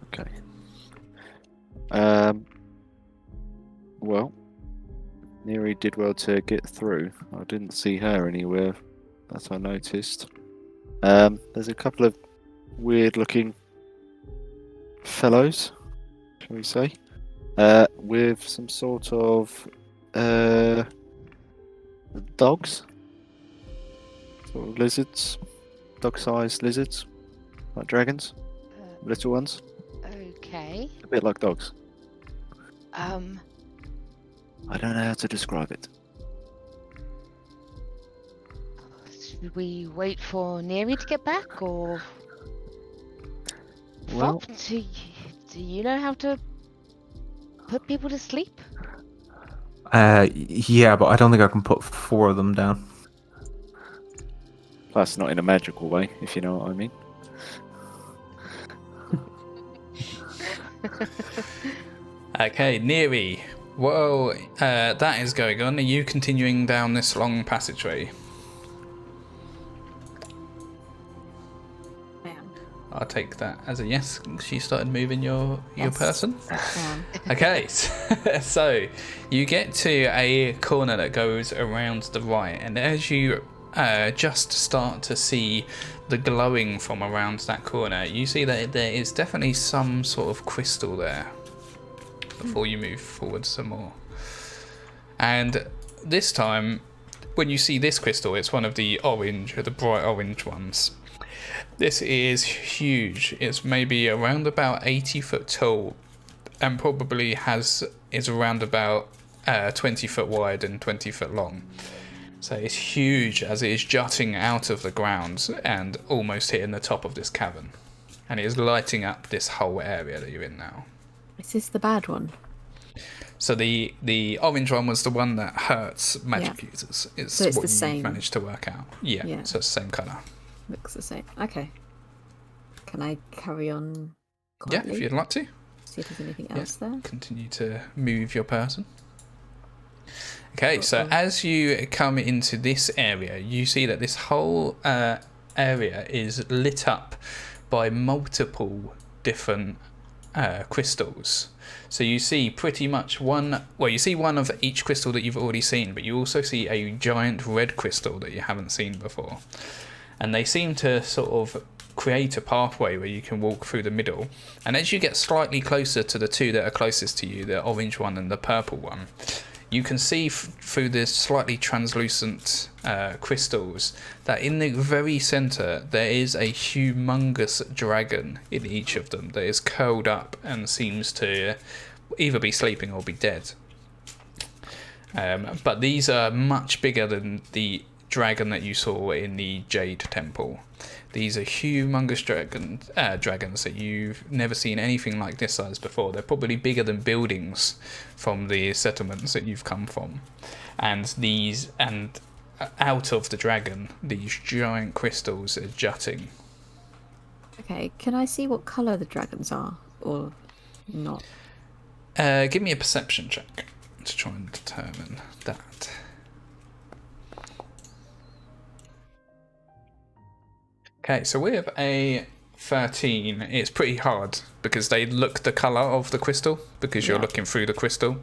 Okay. Well, Neri did well to get through. I didn't see her anywhere, that I noticed. There's a couple of weird-looking fellows, shall we say, with some sort of dogs, sort of lizards, dog-sized lizards, like dragons, little ones, Okay. a bit like dogs. Um, I don't know how to describe it. should we wait for Neri to get back, or Well, Fop, do you know how to put people to sleep? Yeah, but I don't think I can put 4 of them down. plus not in a magical way, if you know what I mean. Okay, Neri, while that is going on, are you continuing down this long passageway? I am. I'll take that as a yes. She started moving your Yes. person. I am. Okay, so you get to a corner that goes around the right, and as you just start to see the glowing from around that corner, you see that there is definitely some sort of crystal there before you move forward some more. And this time, when you see this crystal, it's one of the bright orange ones. This is huge. It's maybe around about 80 foot tall and probably is around about 20 foot wide and 20 foot long. So it's huge as it is jutting out of the ground and almost hitting the top of this cavern. And it is lighting up this whole area that you're in now. Is this the bad one? So the orange one was the one that hurts magic Yeah. users. It's So it's what the you same. managed to work out. Yeah, Yeah. so it's the same colour. Looks the same. Okay. Can I carry on Yeah, quietly? if you'd like to. See if there's anything Yeah. else there. Continue to move your person. Okay, so Uh-oh. as you come into this area, you see that this whole area is lit up by multiple different crystals. So you see pretty much you see one of each crystal that you've already seen, but you also see a giant red crystal that you haven't seen before. And they seem to sort of create a pathway where you can walk through the middle. And as you get slightly closer to the two that are closest to you, the orange one and the purple one, you can see through the slightly translucent crystals that in the very center there is a humongous dragon in each of them that is curled up and seems to either be sleeping or be dead. But these are much bigger than the dragon that you saw in the Jade Temple. These are humongous dragons that you've never seen anything like this size before. They're probably bigger than buildings from the settlements that you've come from. And out of the dragon, these giant crystals are jutting. Okay, can I see what colour the dragons are, or not? Give me a perception check to try and determine that. Okay, so we have a 13. It's pretty hard because they look the colour of the crystal because you're looking through the crystal.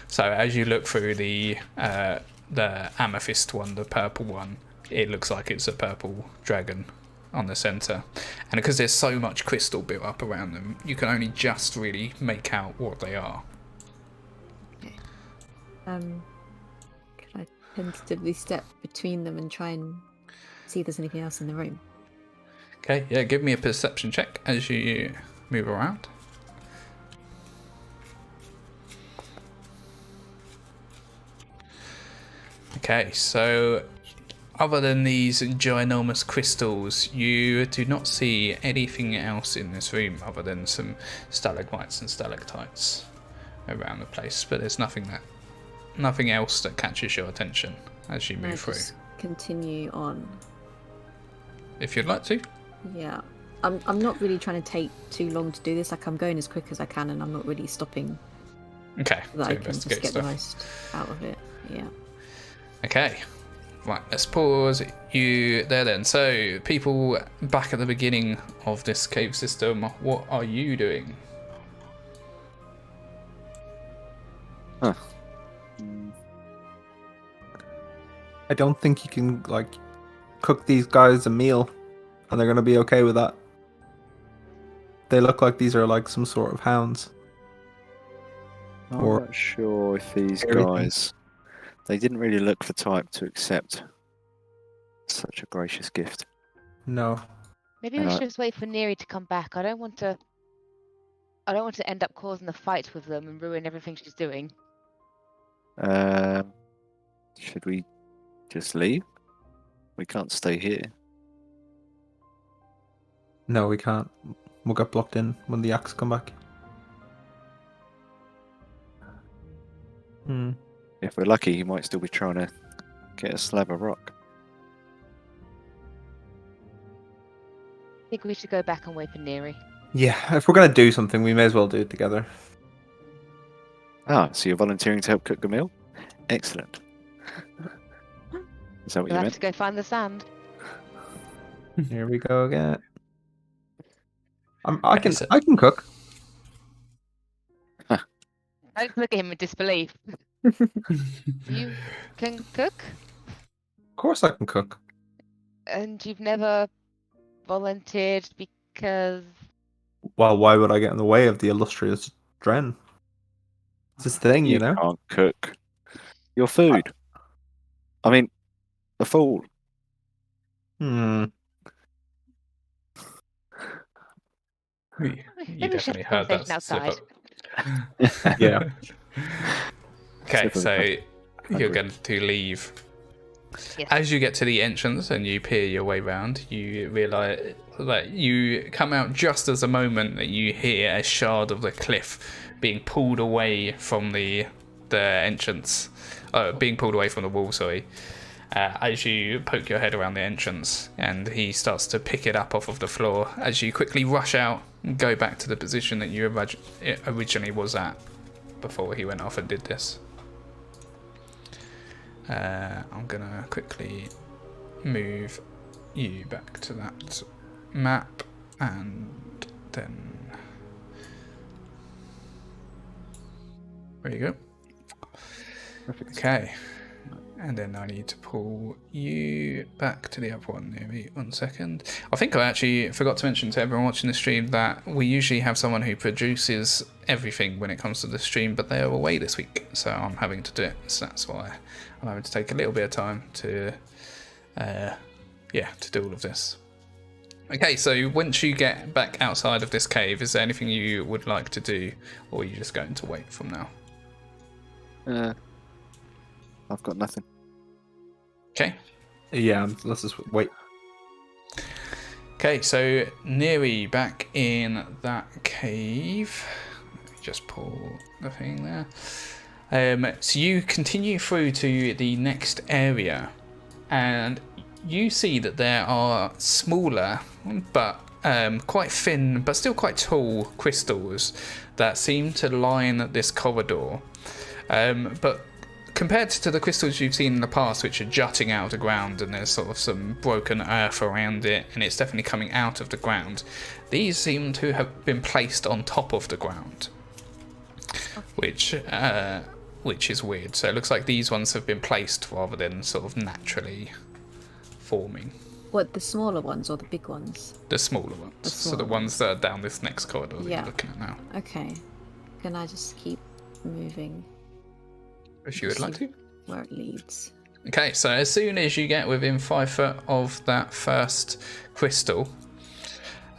So as you look through the amethyst one, the purple one, it looks like it's a purple dragon on the centre. And because there's so much crystal built up around them, you can only just really make out what they are. Okay. Can I tentatively step between them and try and see if there's anything else in the room? Okay, yeah, give me a perception check as you move around. Okay, so other than these ginormous crystals, you do not see anything else in this room other than some stalagmites and stalactites around the place. But there's nothing else that catches your attention as you move through. Just continue on. If you'd like to. Yeah, I'm not really trying to take too long to do this. Like, I'm going as quick as I can, and I'm not really stopping. Okay. So that I can just get the most out of it. Yeah. Okay. Right, let's pause you there then. So, people back at the beginning of this cave system, what are you doing? I don't think you can, cook these guys a meal and they're going to be okay with that. They look like these are some sort of hounds. I'm not sure if these guys... They didn't really look the type to accept such a gracious gift. No. Maybe we should just wait for Neri to come back. I don't want to end up causing a fight with them and ruin everything she's doing. Should we just leave? We can't stay here. No, we can't. We'll get blocked in when the Yaks come back. If we're lucky, he might still be trying to get a slab of rock. I think we should go back and wait for Neri. Yeah, if we're going to do something, we may as well do it together. Ah, so you're volunteering to help cook the meal? Excellent. Is that what We'll you have meant? to go find the sand. Here we go again. I can cook. Don't look at him in disbelief. You can cook? Of course I can cook. And you've never volunteered because... Well, why would I get in the way of the illustrious Dren? It's this thing, you know? Can't cook. Your food. I mean, the fool. You Maybe we should definitely have heard a that conversation slip outside. up. Yeah. Okay, Slip of so the you're going to leave. Yes. As you get to the entrance and you peer your way round, you realise that you come out just as a moment that you hear a shard of the cliff being pulled away from the entrance, being pulled away from the wall. Sorry. As you poke your head around the entrance, and he starts to pick it up off of the floor. As you quickly rush out and go back to the position that you originally was at before he went off and did this. I'm gonna quickly move you back to that map, and then there you go. Perfect. Okay, And then I need to pull you back to the other one near me. 1 second. I think I actually forgot to mention to everyone watching the stream that we usually have someone who produces everything when it comes to the stream, but they are away this week, so I'm having to do it. So that's why I'm having to take a little bit of time to, to do all of this. Okay, so once you get back outside of this cave, is there anything you would like to do, or are you just going to wait from now? I've got nothing. Okay. Yeah, let's just wait. Okay, so Neri back in that cave. Let me just pull the thing there. So you continue through to the next area, and you see that there are smaller but quite thin but still quite tall crystals that seem to line this corridor. But compared to the crystals you've seen in the past, which are jutting out of the ground and there's sort of some broken earth around it and it's definitely coming out of the ground, these seem to have been placed on top of the ground, which is weird. So it looks like these ones have been placed rather than sort of naturally forming. What, the smaller ones or the big ones? The smaller ones. So the ones that are down this next corridor that you're looking at now. Okay. Can I just keep moving? If you would like to. Where it leads. Okay, so as soon as you get within 5 foot of that first crystal,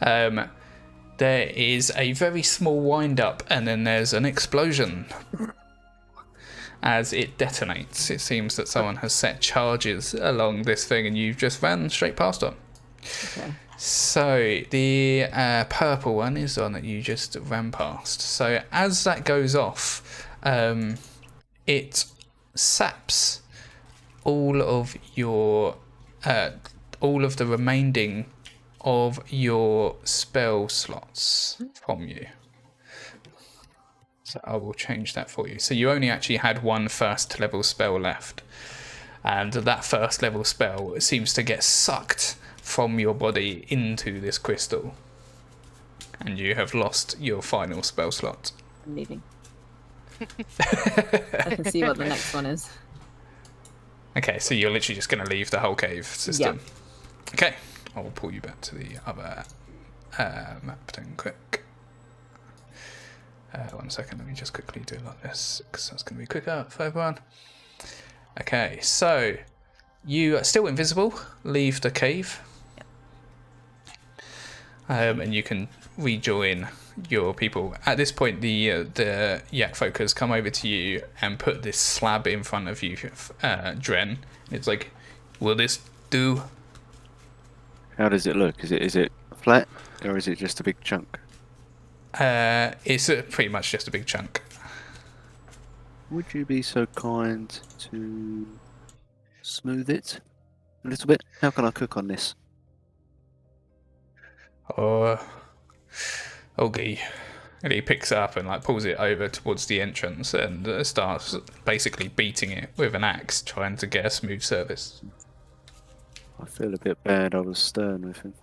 there is a very small wind up and then there's an explosion. As it detonates, it seems that someone has set charges along this thing and you've just ran straight past them. Okay. So the purple one is the one that you just ran past. So as that goes off, it saps all of your, all of the remaining of your spell slots from you. So I will change that for you. So you only actually had one first level spell left. And that first level spell seems to get sucked from your body into this crystal. And you have lost your final spell slot. I'm leaving. I can see what the next one is. Okay, so you're literally just going to leave the whole cave system. Yep. Okay, I will pull you back to the other map then quick. 1 second, let me just quickly do it like this, because that's going to be quicker for everyone. Okay, so you are still invisible, leave the cave. Yep. And you can rejoin your people. At this point, the yak folk has come over to you and put this slab in front of you, Dren. It's like, will this do? How does it look? Is it flat or is it just a big chunk? It's pretty much just a big chunk. Would you be so kind to smooth it a little bit? How can I cook on this? Okay. And he picks it up and like pulls it over towards the entrance and starts basically beating it with an axe, trying to get a smooth surface. I feel a bit bad. I was stern with him.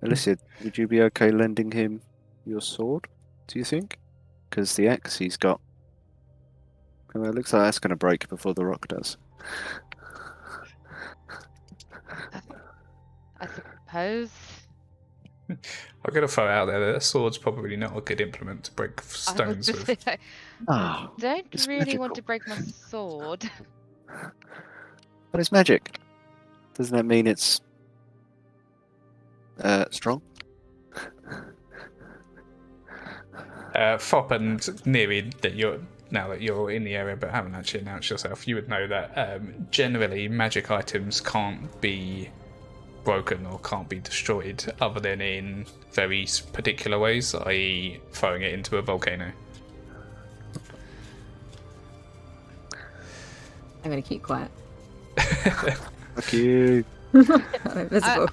Alyssa, would you be okay lending him your sword, do you think? Because the axe he's got, well, it looks like that's going to break before the rock does. I suppose. I'm going to throw out there that a sword's probably not a good implement to break stones with. I don't it's really magical. want to break my sword. But it's magic. Doesn't that mean it's strong? Fop and Neri, now that you're in the area but haven't actually announced yourself, you would know that generally magic items can't be broken or can't be destroyed other than in very particular ways, i.e. throwing it into a volcano. I'm going to keep quiet. Fuck you. I'm invisible.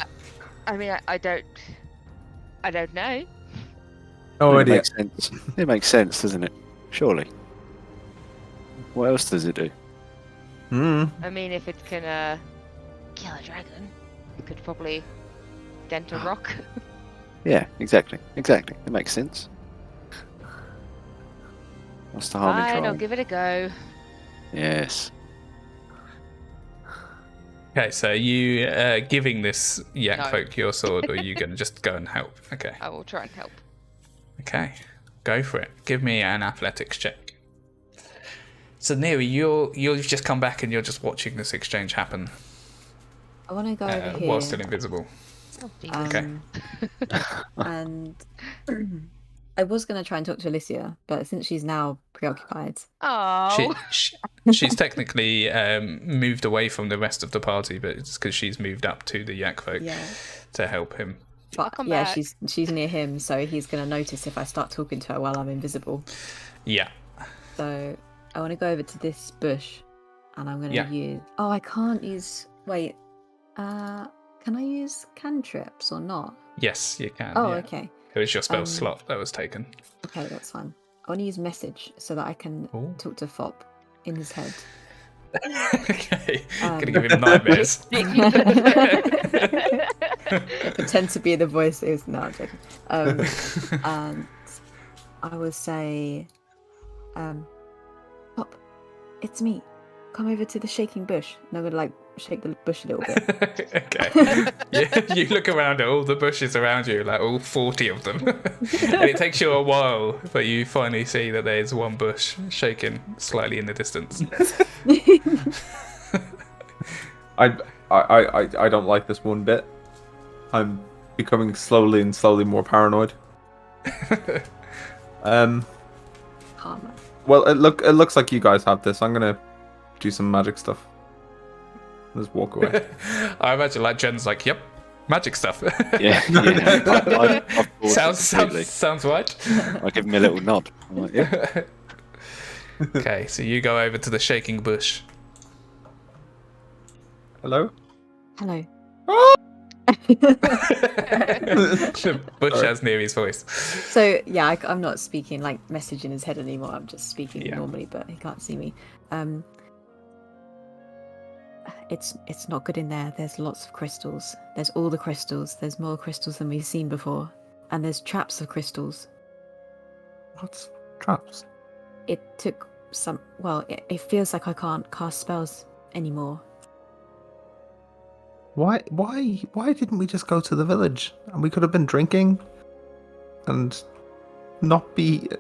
I mean, I don't know. No It idea. makes sense. It makes sense, doesn't it? Surely. What else does it do? I mean, if it can kill a dragon, it could probably dent a rock. Yeah, exactly. Exactly. It makes sense. What's the harm in Fine, trying? I'll give it a go. Yes. Okay, so are you giving this yak No. folk your sword, or are you going to just go and help? Okay. I will try and help. Okay, go for it. Give me an athletics check. So Neri, you've just come back and you're just watching this exchange happen I want to go over here. while still invisible. Oh, Jesus. Okay. And I was going to try and talk to Alicia, but since she's now preoccupied, Oh. She's technically moved away from the rest of the party, but it's because she's moved up to the yak folk yeah. to help him. But come yeah, back. she's near him, so he's going to notice if I start talking to her while I'm invisible. Yeah. So I want to go over to this bush, and I'm going to Yeah. use. Oh, I can't use. Wait. Can I use cantrips or not? Yes, you can. Oh, yeah. okay. It was your spell slot that was taken. Okay, that's fine. I want to use message so that I can Ooh. talk to Fop in his head. Okay. Gonna give him nightmares. Pretend to be the voice. Is no, I'm joking. And I will say, Pop, it's me. Come over to the shaking bush. And I would like shake the bush a little bit. Okay. You look around at all the bushes around you, like all 40 of them. And it takes you a while, but you finally see that there's one bush shaking slightly in the distance. I don't like this one bit. I'm becoming slowly more paranoid. Karma. Well, it looks like you guys have this. I'm gonna do some magic stuff. Just walk away. I imagine like Jen's like, yep, magic stuff. Yeah. I Sounds right. I give him a little nod. I'm like, yeah. Okay, so you go over to the shaking bush. Hello? Hello. The bush Sorry. has Neri's voice. So yeah, I'm not speaking like message in his head anymore. I'm just speaking Yeah. normally, but he can't see me. It's not good in there. There's lots of crystals. There's all the crystals. There's more crystals than we've seen before, and there's traps of crystals. What's traps? It took some. Well, it feels like I can't cast spells anymore. Why didn't we just go to the village? And we could have been drinking and not be at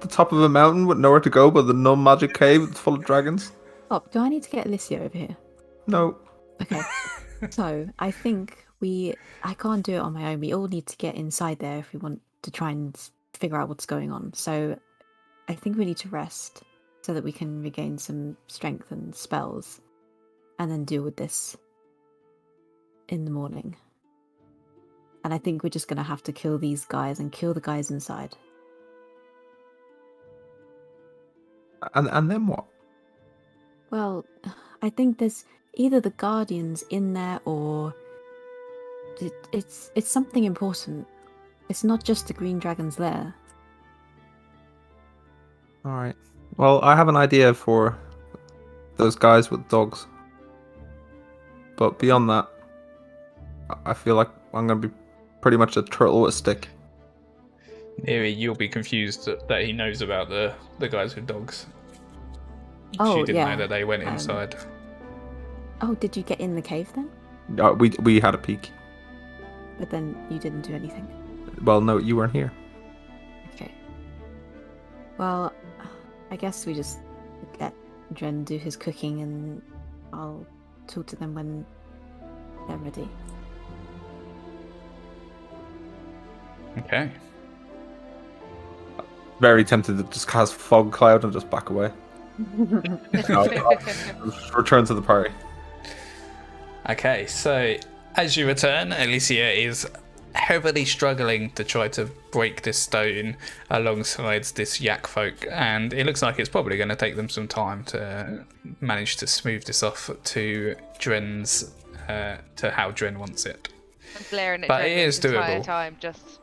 the top of a mountain with nowhere to go but the numb magic cave that's full of dragons. Oh, do I need to get Alicia over here? No. Okay. So I think I can't do it on my own. We all need to get inside there if we want to try and figure out what's going on. So I think we need to rest so that we can regain some strength and spells, and then deal with this in the morning. And I think we're just going to have to kill these guys and kill the guys inside. And then what? Well, I think there's either the guardians in there or it's something important. It's not just the green dragons there. Alright. Well, I have an idea for those guys with dogs. But beyond that, I feel like I'm going to be pretty much a turtle with a stick. Neri, you'll be confused that he knows about the guys with dogs. Oh, She didn't yeah. know that they went inside. Oh, did you get in the cave then? We had a peek. But then you didn't do anything. Well, no, you weren't here. Okay. Well, I guess we just let Dren do his cooking and I'll talk to them when they're ready. Okay. Very tempted to just cast fog cloud and just back away. Just return to the party. Okay, so as you return, Alicia is heavily struggling to try to break this stone alongside this yak folk, and it looks like it's probably going to take them some time to manage to smooth this off to Dren's, to how Dren wants it. I'm glaring at But Dren it is the entire doable. time, just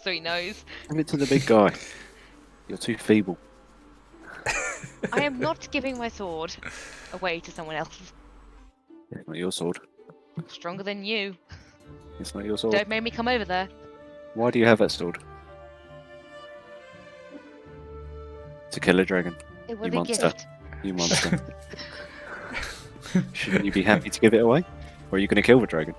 so he knows. Give it to the big guy. You're too feeble. I am not giving my sword away to someone else. It's not your sword. Stronger than you. It's not your sword. Don't make me come over there. Why do you have that sword? To kill a dragon. It was You a monster. gift. You monster. Shouldn't you be happy to give it away? Or are you going to kill the dragon?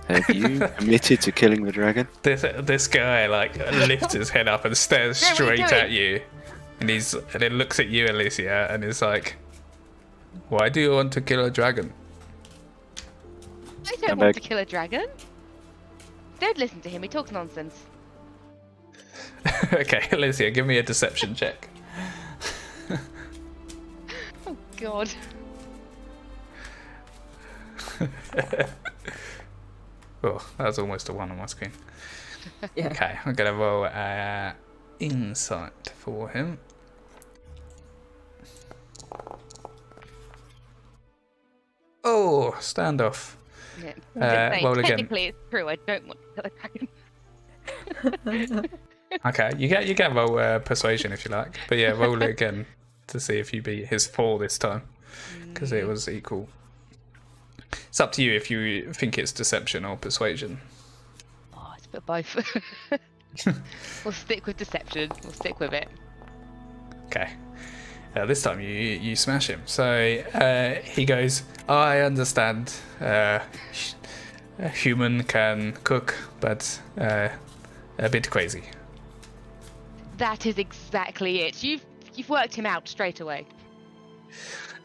Have you committed to killing the dragon? This guy like lifts his head up and stares Yeah, what are you straight doing? at you, and then looks at you, Alicia, and is like, "Why do you want to kill a dragon?" I don't Come want back. to kill a dragon. Don't listen to him. He talks nonsense. Okay, Alicia, give me a deception check. Oh God. Oh, that was almost a 1 on my screen. Yeah. Okay, I'm gonna roll insight for him. Oh, standoff. Yeah. I'm just saying, roll again. technically, it's true. I don't want to kill a dragon. Okay, you get roll persuasion if you like, but yeah, roll it again to see if you beat his 4 this time, because it was equal. It's up to you if you think it's deception or persuasion. Oh, it's a bit both. We'll stick with deception. We'll stick with it. Okay. This time you smash him. So he goes, I understand. A human can cook, but a bit crazy. That is exactly it. You've worked him out straight away.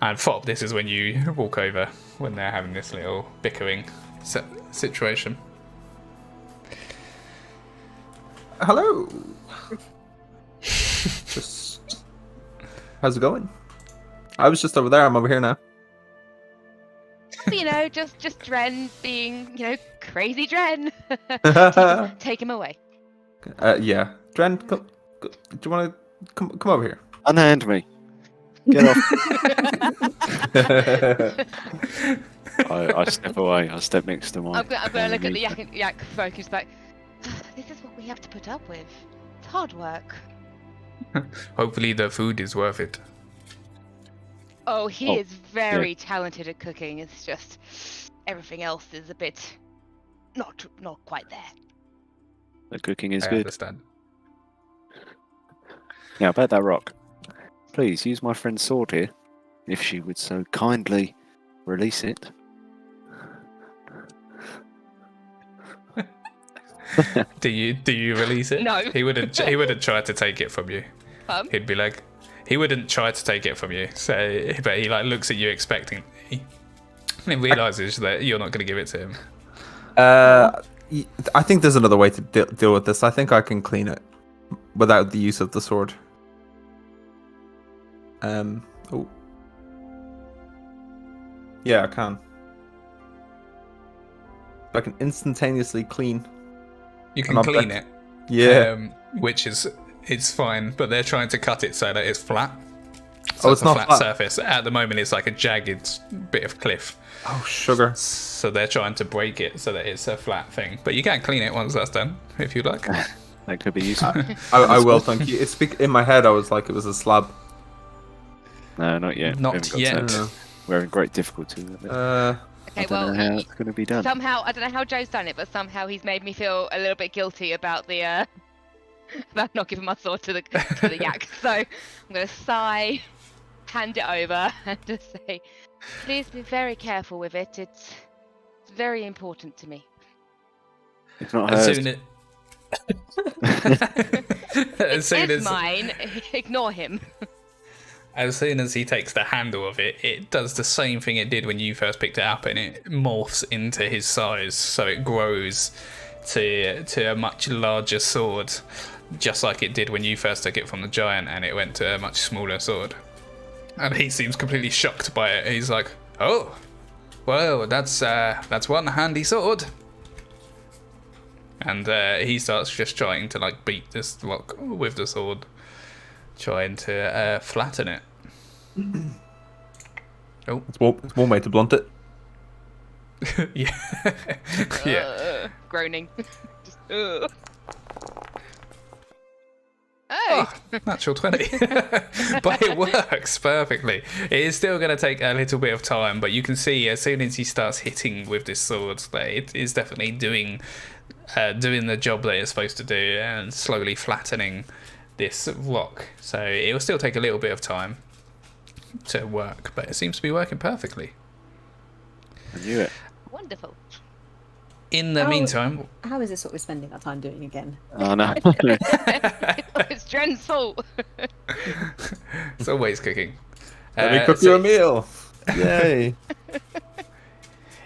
And Fop, this is when you walk over when they're having this little bickering situation. Hello. Just how's it going? I was just over there. I'm over here now. You know, just Dren being, crazy Dren. Take him away. Yeah. Dren, do you want to come over here? Unhand me. Get off. I step away. I step next to my. I'm going to look at the yak folk who's like, this is what we have to put up with. It's hard work. Hopefully the food is worth it. Oh, he Oh, is very talented at cooking. It's just everything else is a bit not quite there. The cooking is I good. understand. Now about that rock. Please use my friend's sword here, if she would so kindly release it. Do you release it? No. He wouldn't try to take it from you. He'd be like, he wouldn't try to take it from you. So, but he like looks at you expecting, and he realizes that you're not going to give it to him. I think there's another way to deal with this. I think I can clean it without the use of the sword. Oh. Yeah, I can. I can instantaneously clean. You can And clean it. Yeah. Which it's fine, but they're trying to cut it so that it's flat. Oh, it's a not flat flat. surface. At the moment, it's like a jagged bit of cliff. Oh, sugar. So they're trying to break it so that it's a flat thing. But you can clean it once that's done, if you like. That could be useful. I will, thank you. It's in my head. I was like, it was a slab. No, not yet. We Not haven't got yet. to- We're having great difficulty with it. Okay, I don't know how it's going to be done. somehow I don't know how Joe's done it, but somehow he's made me feel a little bit guilty about the about not giving my sword to the yak. So I'm gonna sigh, hand it over, and just say, "Please be very careful with it. It's very important to me." It's not As hers. soon as It's mine. Ignore him. As soon as he takes the handle of it, it does the same thing it did when you first picked it up, and it morphs into his size, so it grows to a much larger sword, just like it did when you first took it from the giant, and it went to a much smaller sword. And he seems completely shocked by it. He's like, "Oh, well, that's one handy sword." And he starts just trying to like beat this rock with the sword, trying to flatten it. Oh, It's one way to blunt it. yeah, yeah. Groaning. Just, oh, Oh, natural 20. But it works perfectly. It is still going to take a little bit of time, but you can see as soon as he starts hitting with this sword that it is definitely doing the job that it's supposed to do and slowly flattening this rock. So it will still take a little bit of time to work, but it seems to be working perfectly. I knew it. Wonderful. In the meantime, How is this what we're spending our time doing again? Oh no. It's Dren's fault. it's always cooking. Let me cook you a meal. Yay.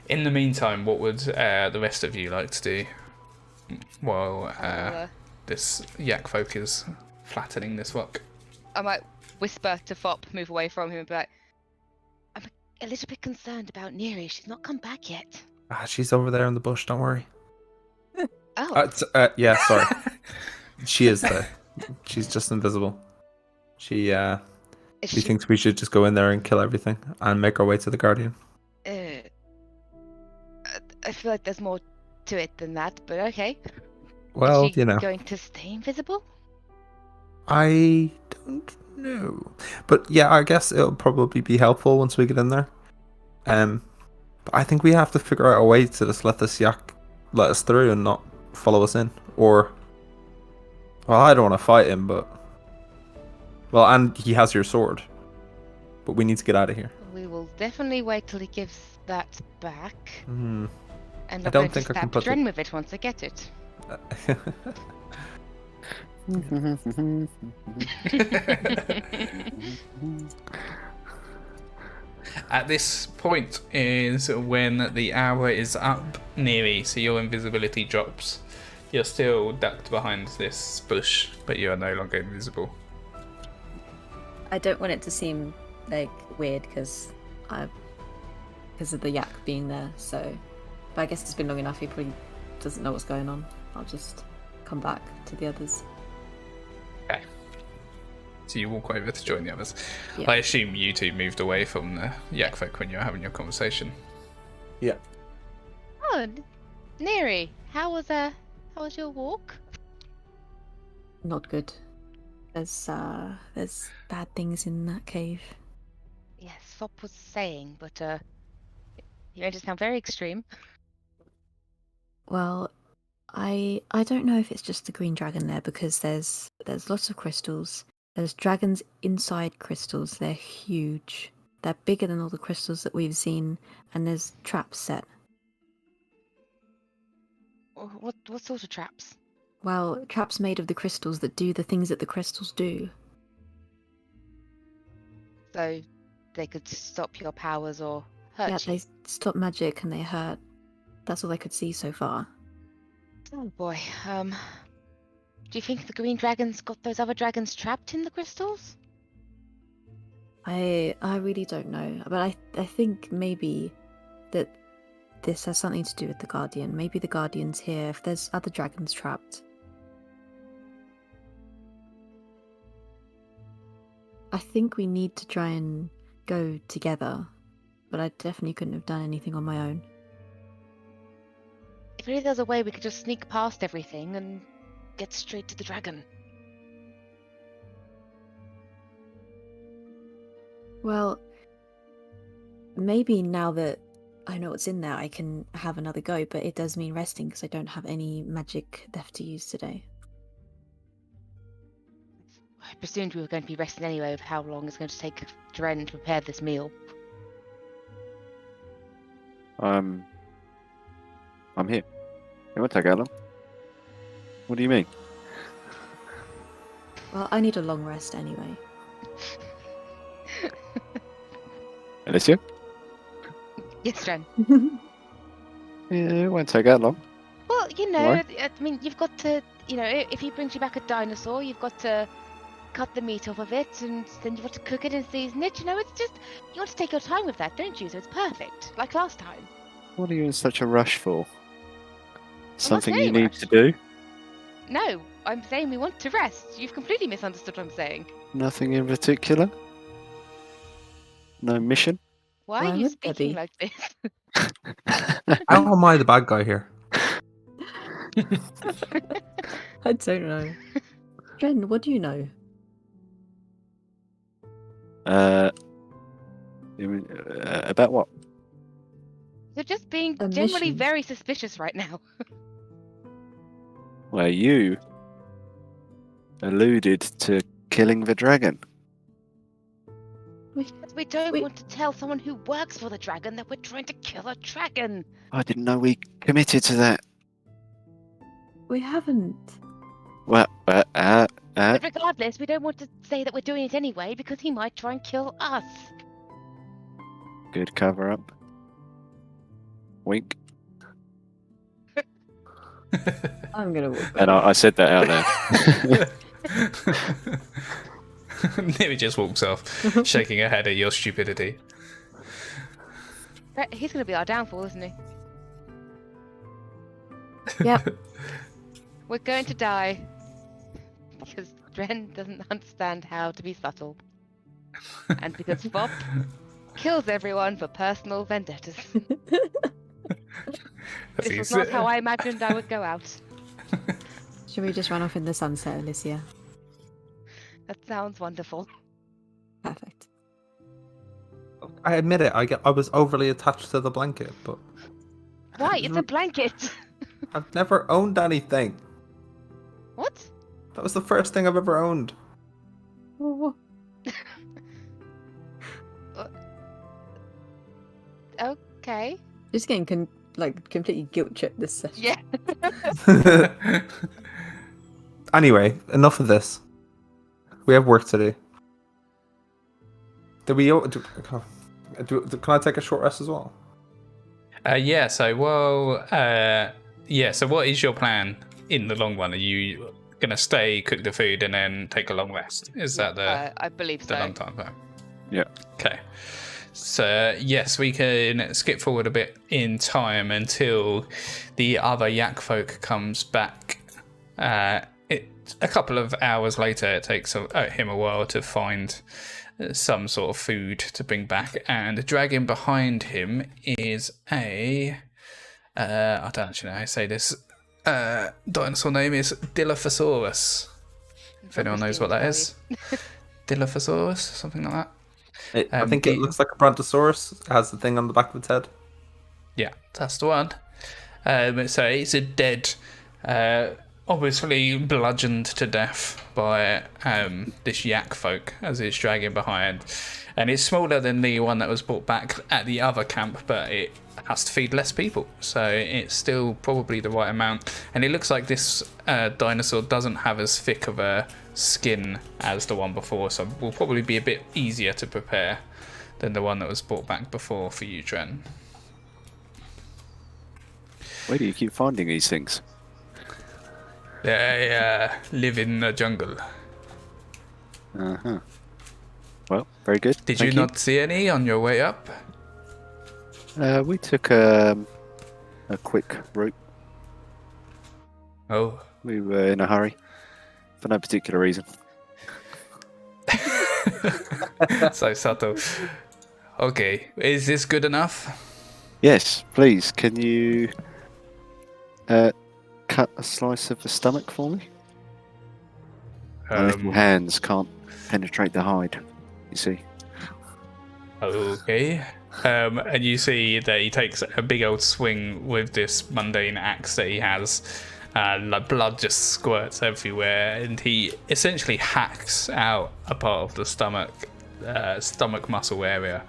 In the meantime, what would the rest of you like to do while this yak folk is flattening this rock? I might whisper to Fop, move away from him, and be like, I'm a little bit concerned about Neri. She's not come back yet. She's over there in the bush. Don't worry. Oh. Yeah, sorry. She is there. She's just invisible. She thinks we should just go in there and kill everything and make our way to the Guardian. I feel like there's more to it than that, but okay. Well, Is she going to stay invisible? I don't know. But yeah, I guess it'll probably be helpful once we get in there. But I think we have to figure out a way to just let this yak let us through and not follow us in. Or, well, I don't want to fight him, but... Well, and he has your sword. But we need to get out of here. We will definitely wait till he gives that back. Hmm. And I I'm don't going think to I can stab put Dren with it once I get it. At this point is when the hour is up, Neri, so your invisibility drops. You're still ducked behind this bush, but you are no longer invisible. I don't want it to seem like weird because of the yak being there. So, but I guess it's been long enough. He probably doesn't know what's going on. I'll just come back to the others. Okay. So you walk over to join the others. Yeah. I assume you two moved away from the yak folk when you were having your conversation. Yeah. Oh, Neri, how was your walk? Not good. There's bad things in that cave. Yes, Fop was saying, but you made it sound very extreme. Well, I don't know if it's just the green dragon there because there's lots of crystals. There's dragons inside crystals. They're huge. They're bigger than all the crystals that we've seen, and there's traps set. What sort of traps? Well, traps made of the crystals that do the things that the crystals do. So they could stop your powers or hurt Yeah, you. they stop magic and they hurt. That's all I could see so far. Oh boy. Do you think the green dragons got those other dragons trapped in the crystals? I really don't know, but I think maybe that this has something to do with the Guardian. Maybe the Guardian's here if there's other dragons trapped. I think we need to try and go together, but I definitely couldn't have done anything on my own. If only there's a way we could just sneak past everything and get straight to the dragon. Well, maybe now that I know what's in there, I can have another go, but it does mean resting because I don't have any magic left to use today. I presumed we were going to be resting anyway with how long it's going to take Dren to prepare this meal. I'm here. It won't take that long. What do you mean? Well, I need a long rest anyway. Alicia? Yes, Dren. Yeah, it won't take that long. Well, you know, Why? I mean, you've got to, you know, if he brings you back a dinosaur, you've got to cut the meat off of it, and then you've got to cook it and season it. You know, it's just, you want to take your time with that, don't you? So it's perfect, like last time. What are you in such a rush for? Something you saying need rush. to do? No, I'm saying we want to rest. You've completely misunderstood what I'm saying. Nothing in particular? No mission? Why Why are you would there speaking be? like this? How am I the bad guy here? I don't know. Jen, what do you know? About what? You're just being A generally mission. very suspicious right now. Well, you alluded to killing the dragon. We don't want to tell someone who works for the dragon that we're trying to kill a dragon. I didn't know we committed to that. We haven't. Well, But regardless, we don't want to say that we're doing it anyway because he might try and kill us. good cover up. Wink. I'm gonna walk. And I said that out there. Nimi just walks off, shaking her head at your stupidity. But he's going to be our downfall, isn't he? Yep. We're going to die because Dren doesn't understand how to be subtle, and because Fop kills everyone for personal vendettas. This was not how I imagined I would go out. Should we just run off in the sunset, Alicia? That sounds wonderful. Perfect. I admit it. I was overly attached to the blanket, but Why? It's a blanket. I've never owned anything. What? That was the first thing I've ever owned. Oh, Okay. just getting completely guilt tripped this session. Yeah. Anyway, enough of this. We have work to do. Can I take a short rest as well? Yeah, so, so what is your plan in the long run? Are you going to stay, cook the food, and then take a long rest? Is that I believe the so. long time plan? Yeah. Okay. So, yes, we can skip forward a bit in time until the other yak folk comes back. A couple of hours later, it takes him a while to find some sort of food to bring back, and the dragon behind him is I don't actually know how to say this. Dinosaur name is Dilophosaurus. If anyone knows what that is. Dilophosaurus, something like that. I think it looks like a brontosaurus. It has the thing on the back of its head. Yeah, that's the one. So it's a dead, obviously bludgeoned to death by this yak folk as it's dragging behind. And it's smaller than the one that was brought back at the other camp, but it has to feed less people. So it's still probably the right amount. And it looks like this dinosaur doesn't have as thick of a skin as the one before, so will probably be a bit easier to prepare than the one that was brought back before for you, Dren. Where do you keep finding these things? They live in the jungle. Uh-huh. Well, very good. Did Thank you not see any on your way up? We took a quick route. Oh. We were in a hurry for no particular reason. So subtle. Okay, is this good enough? Yes, please. Can you cut a slice of the stomach for me? My little hands can't penetrate the hide, you see. Okay. And you see that he takes a big old swing with this mundane axe that he has. Like blood just squirts everywhere, and he essentially hacks out a part of the stomach muscle area.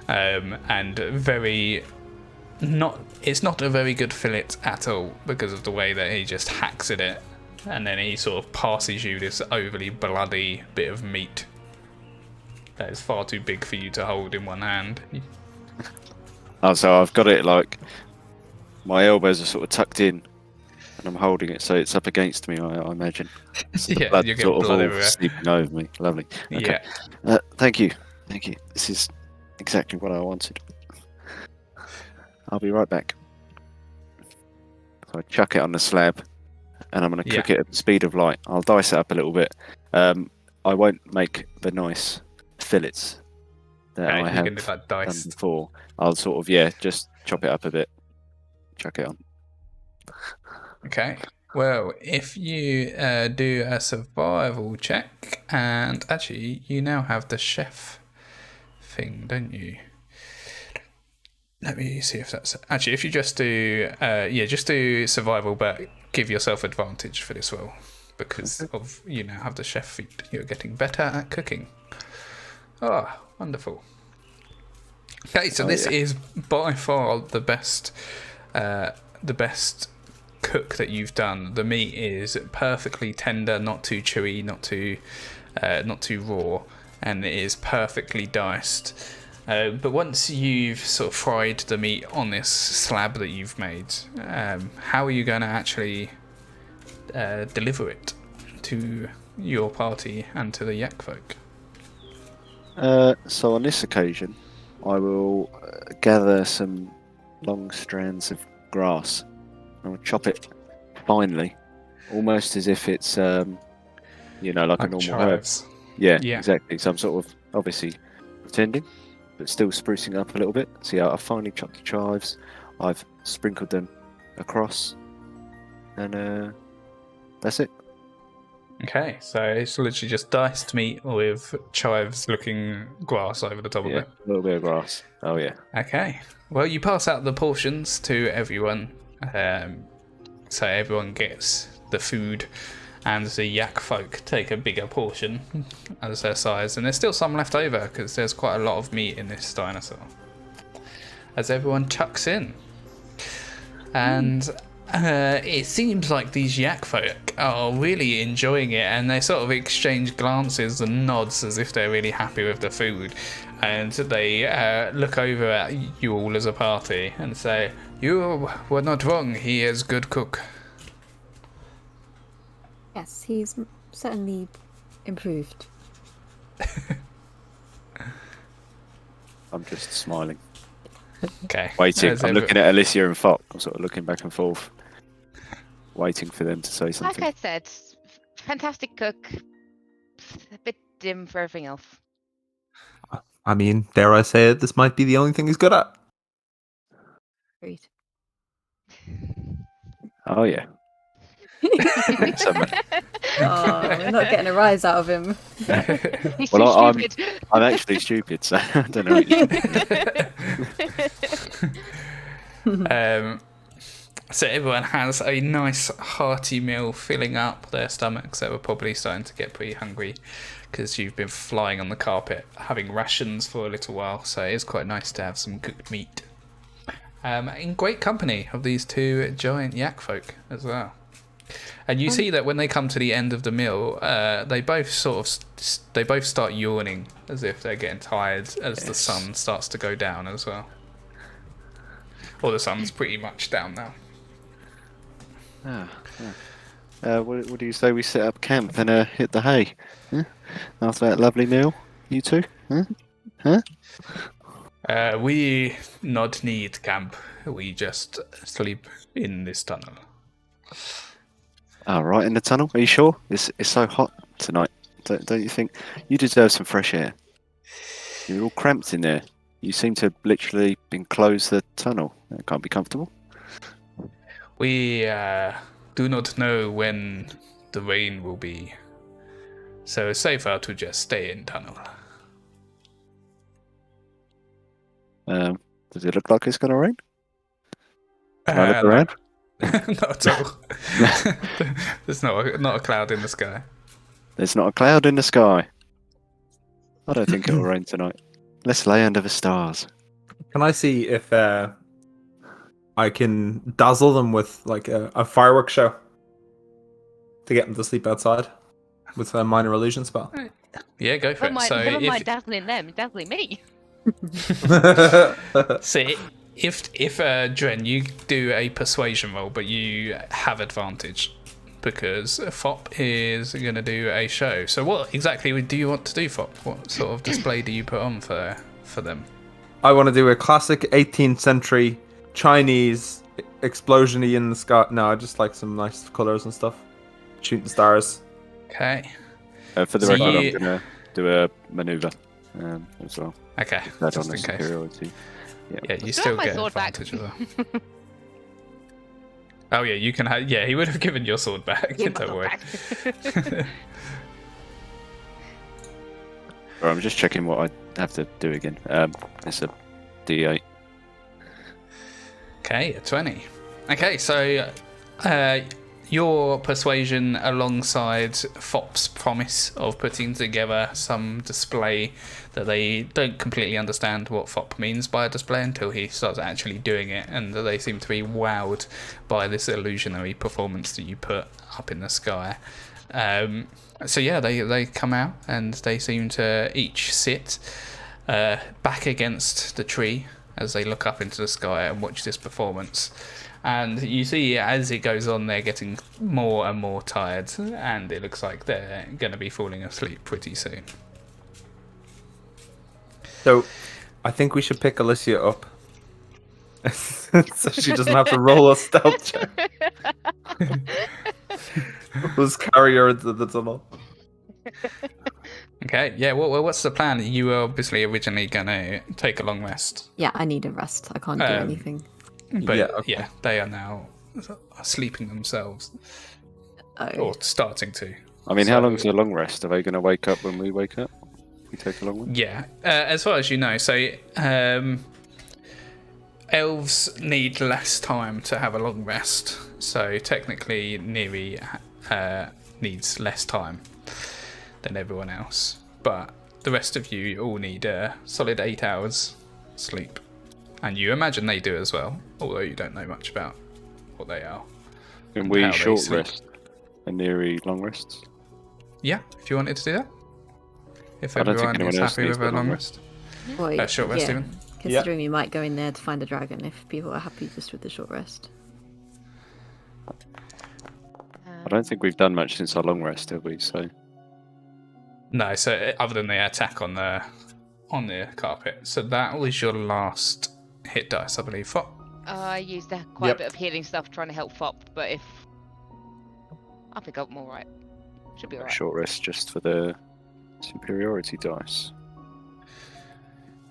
And it's not a very good fillet at all because of the way that he just hacks at it, and then he sort of passes you this overly bloody bit of meat that is far too big for you to hold in one hand. Oh, so I've got it like my elbows are sort of tucked in, and I'm holding it so it's up against me. I imagine. So Yeah, blood you get sort of blood all everywhere. sleeping over me. Lovely. Okay. Yeah. Thank you. This is exactly what I wanted. I'll be right back. So I chuck it on the slab, and I'm going to cook it at the speed of light. I'll dice it up a little bit. I won't make the nice fillets that I have you can do that done diced. before. I'll sort of, just chop it up a bit. Chuck it on. Okay. Well, if you do a survival check, and actually you now have the chef thing, don't you? Let me see if that's actually if you just do just do survival, but give yourself advantage for this roll because of have the chef feat. You're getting better at cooking. Oh, wonderful. Okay, so this is by far the best cook that you've done. The meat is perfectly tender, not too chewy, not too raw, and it is perfectly diced. But once you've sort of fried the meat on this slab that you've made, how are you going to actually deliver it to your party and to the yak folk? So on this occasion, I will gather some long strands of grass. I'll chop it finely, almost as if it's like a normal chives. herb. Yeah, exactly. So I'm sort of obviously pretending, but still sprucing up a little bit. So yeah, I've finely chopped the chives. I've sprinkled them across, and that's it. Okay, so it's literally just diced meat with chives-looking grass over the top of it. A little bit of grass. Oh yeah. Okay. Well, you pass out the portions to everyone, so everyone gets the food, and the yak folk take a bigger portion as their size, and there's still some left over because there's quite a lot of meat in this dinosaur. As everyone chucks in, and it seems like these yak folk are really enjoying it, and they sort of exchange glances and nods as if they're really happy with the food, and they look over at you all as a party and say, "You were not wrong, he is good cook." Yes, he's certainly improved. I'm just smiling, Okay. waiting. I'm looking at Alicia and Fox. I'm sort of looking back and forth, waiting for them to say something. Like I said, fantastic cook. A bit dim for everything else. I mean, dare I say it, this might be the only thing he's good at. Agreed. Oh yeah. Oh, we're not getting a rise out of him. He's Well, too stupid. I'm actually stupid, so I don't know. What you So everyone has a nice hearty meal, filling up their stomachs. They were probably starting to get pretty hungry because you've been flying on the carpet, having rations for a little while. So it is quite nice to have some cooked meat. In great company of these two giant yak folk as well. And you see that when they come to the end of the meal, they both start yawning as if they're getting tired as the sun starts to go down as well. Or the sun's pretty much down now. what do you say we set up camp and hit the hay? Huh? After that lovely meal, you two? Huh? We not need camp. We just sleep in this tunnel. Oh, right in the tunnel? Are you sure? It's so hot tonight. Don't you think? You deserve some fresh air. You're all cramped in there. You seem to have literally enclose the tunnel. It can't be comfortable. We do not know when the rain will be, so it's safer to just stay in tunnel. Does it look like it's going to rain? Can I look around? Not at all. There's not a cloud in the sky. There's not a cloud in the sky. I don't think it will rain tonight. Let's lay under the stars. Can I see if I can dazzle them with like a fireworks show to get them to sleep outside with a minor illusion spell? Yeah, go for it. Never mind dazzling them, dazzling me. See, if Dren, you do a persuasion roll, but you have advantage because Fop is going to do a show. So what exactly do you want to do, Fop? What sort of display do you put on for them? I want to do a classic 18th century Chinese explosion-y in the sky. No, I just like some nice colours and stuff. Shooting stars. Okay. For the record, I'm going to do a manoeuvre as well. Okay, That's just on in the case. superiority. Yeah, you Do still I have my get sword back? advantage as well. Oh yeah, you can have. Yeah, he would have given your sword back. Give my Don't sword worry. back. I'm just checking what I have to do again. It's a D8. Okay, a 20. Okay, so your persuasion alongside Fop's promise of putting together some display that they don't completely understand what Fop means by a display until he starts actually doing it, and they seem to be wowed by this illusionary performance that you put up in the sky. So yeah, they come out and they seem to each sit back against the tree as they look up into the sky and watch this performance. And you see as it goes on, they're getting more and more tired, and it looks like they're going to be falling asleep pretty soon. So, I think we should pick Alicia up. So she doesn't have to roll a stealth check. Let's carry her into the tunnel. Okay, yeah, what's the plan? You were obviously originally going to take a long rest. Yeah, I need a rest. I can't do anything. But Yeah, okay. yeah, they are now sleeping themselves, Oh. or starting to. I mean, how long's a long rest? Are they going to wake up when we wake up? We take a long rest? Yeah, as far as you know, so elves need less time to have a long rest. So technically, Neri needs less time than everyone else. But the rest of you all need a solid 8 hours sleep. And you imagine they do as well, although you don't know much about what they are. Can we how they short sleep. rest and Neri long rests? Yeah, if you wanted to do that. If I don't think everyone is anyone else happy needs with a a long long rest. Well, Short rest even. Considering we might go in there to find a dragon if people are happy just with the short rest. I don't think we've done much since our long rest, have we? So No, so other than the attack on the carpet. So that was your last hit dice, I believe. I used quite a bit of healing stuff trying to help Fop, but I think I'm alright. Should be alright. short rest just for the superiority dice.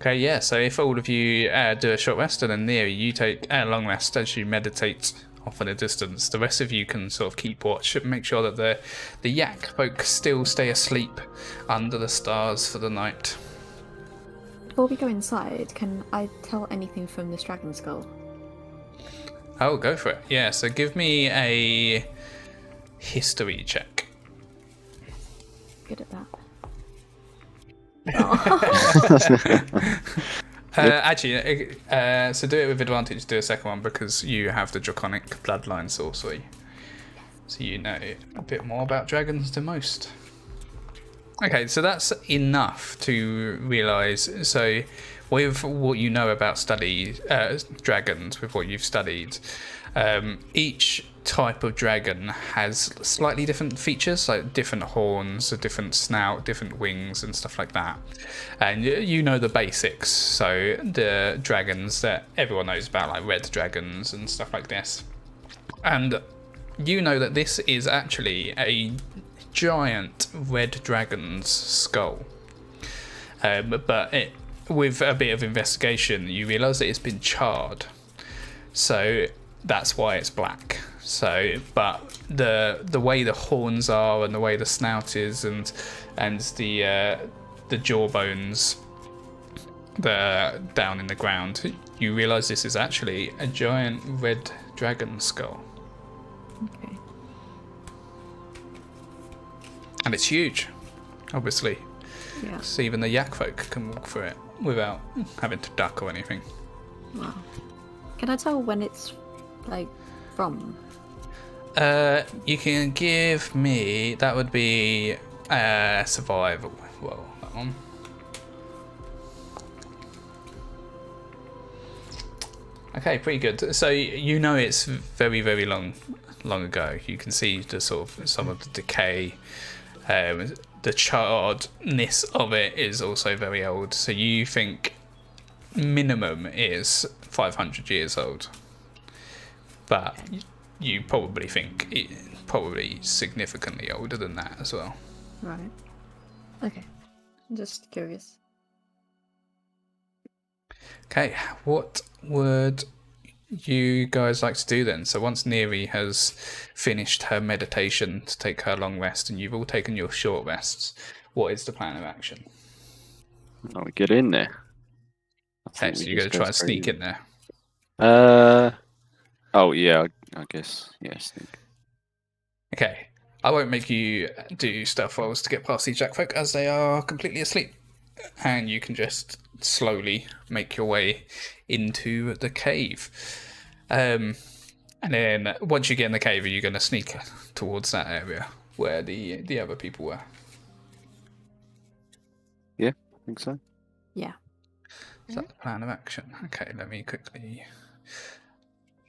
Okay, yeah, so if all of you do a short rest and then Neri, you take a long rest as you meditate off in a distance, the rest of you can sort of keep watch and make sure that the yak folk still stay asleep under the stars for the night. Before we go inside, can I tell anything from this dragon skull? Oh, go for it. Yeah, so give me a history check. Good at that. Actually, so do it with advantage, do a second one, because you have the draconic bloodline sorcery. So you know a bit more about dragons than most. Okay, so that's enough to realise. So with what you know about dragons, with what you've studied, each type of dragon has slightly different features, like different horns, a different snout, different wings and stuff like that. And you know the basics, so the dragons that everyone knows about, like red dragons and stuff like this. And you know that this is actually a giant red dragon's skull. But with a bit of investigation, you realise that it's been charred. So that's why it's black. So, but the way the horns are and the way the snout is and the jaw bones that are down in the ground, you realise this is actually a giant red dragon skull. Okay. And it's huge, obviously. Yeah. So even the yak folk can walk through it without having to duck or anything. Wow. Can I tell when it's from? You can give me, that would be survival. Well, that one. Okay, pretty good. So you know it's very, very long ago. You can see the sort of some of the decay. The charredness of it is also very old. So you think minimum is 500 years old, but you probably think it's probably significantly older than that as well. Right. Okay. I'm just curious. Okay, what would you guys like to do then? So once Neri has finished her meditation to take her long rest and you've all taken your short rests, what is the plan of action? Oh, we get in there. Okay, so you're going to try and sneak in there. Oh, yeah, I guess. Yeah, sneak. 'Cause, yeah, I mean, we can. Okay, Okay, I won't make you do stealth rolls to get past these jackfolk as they are completely asleep. And you can just slowly make your way into the cave. And then once you get in the cave, are you going to sneak towards that area where the other people were? Yeah, I think so. Yeah. Is that the plan of action? Okay, let me quickly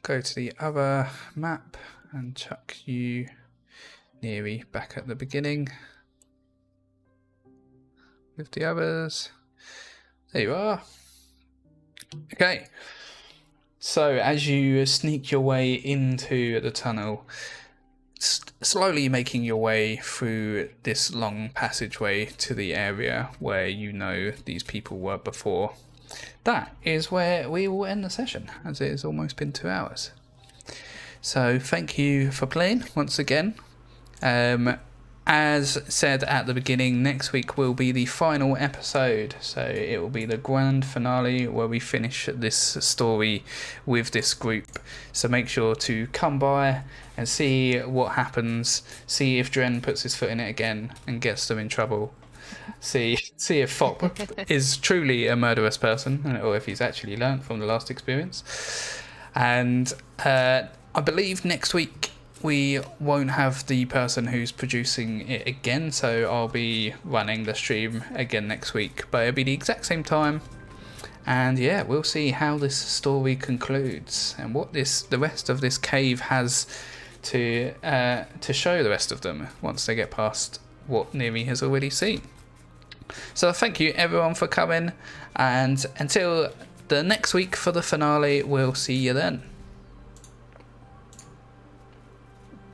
go to the other map and chuck you nearly back at the beginning with the others. There you are. Okay. So as you sneak your way into the tunnel, slowly making your way through this long passageway to the area where you know these people were before, that is where we will end the session, as it has almost been 2 hours. So thank you for playing once again. As said at the beginning, next week will be the final episode, so it will be the grand finale where we finish this story with this group. So make sure to come by and see what happens, see if Dren puts his foot in it again and gets them in trouble, see if Fop is truly a murderous person, or if he's actually learnt from the last experience. And I believe next week we won't have the person who's producing it again, so I'll be running the stream again next week, but it'll be the exact same time. And yeah, we'll see how this story concludes and what the rest of this cave has to show the rest of them once they get past what Neri has already seen. So thank you everyone for coming, and until the next week for the finale, we'll see you then.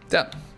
Done.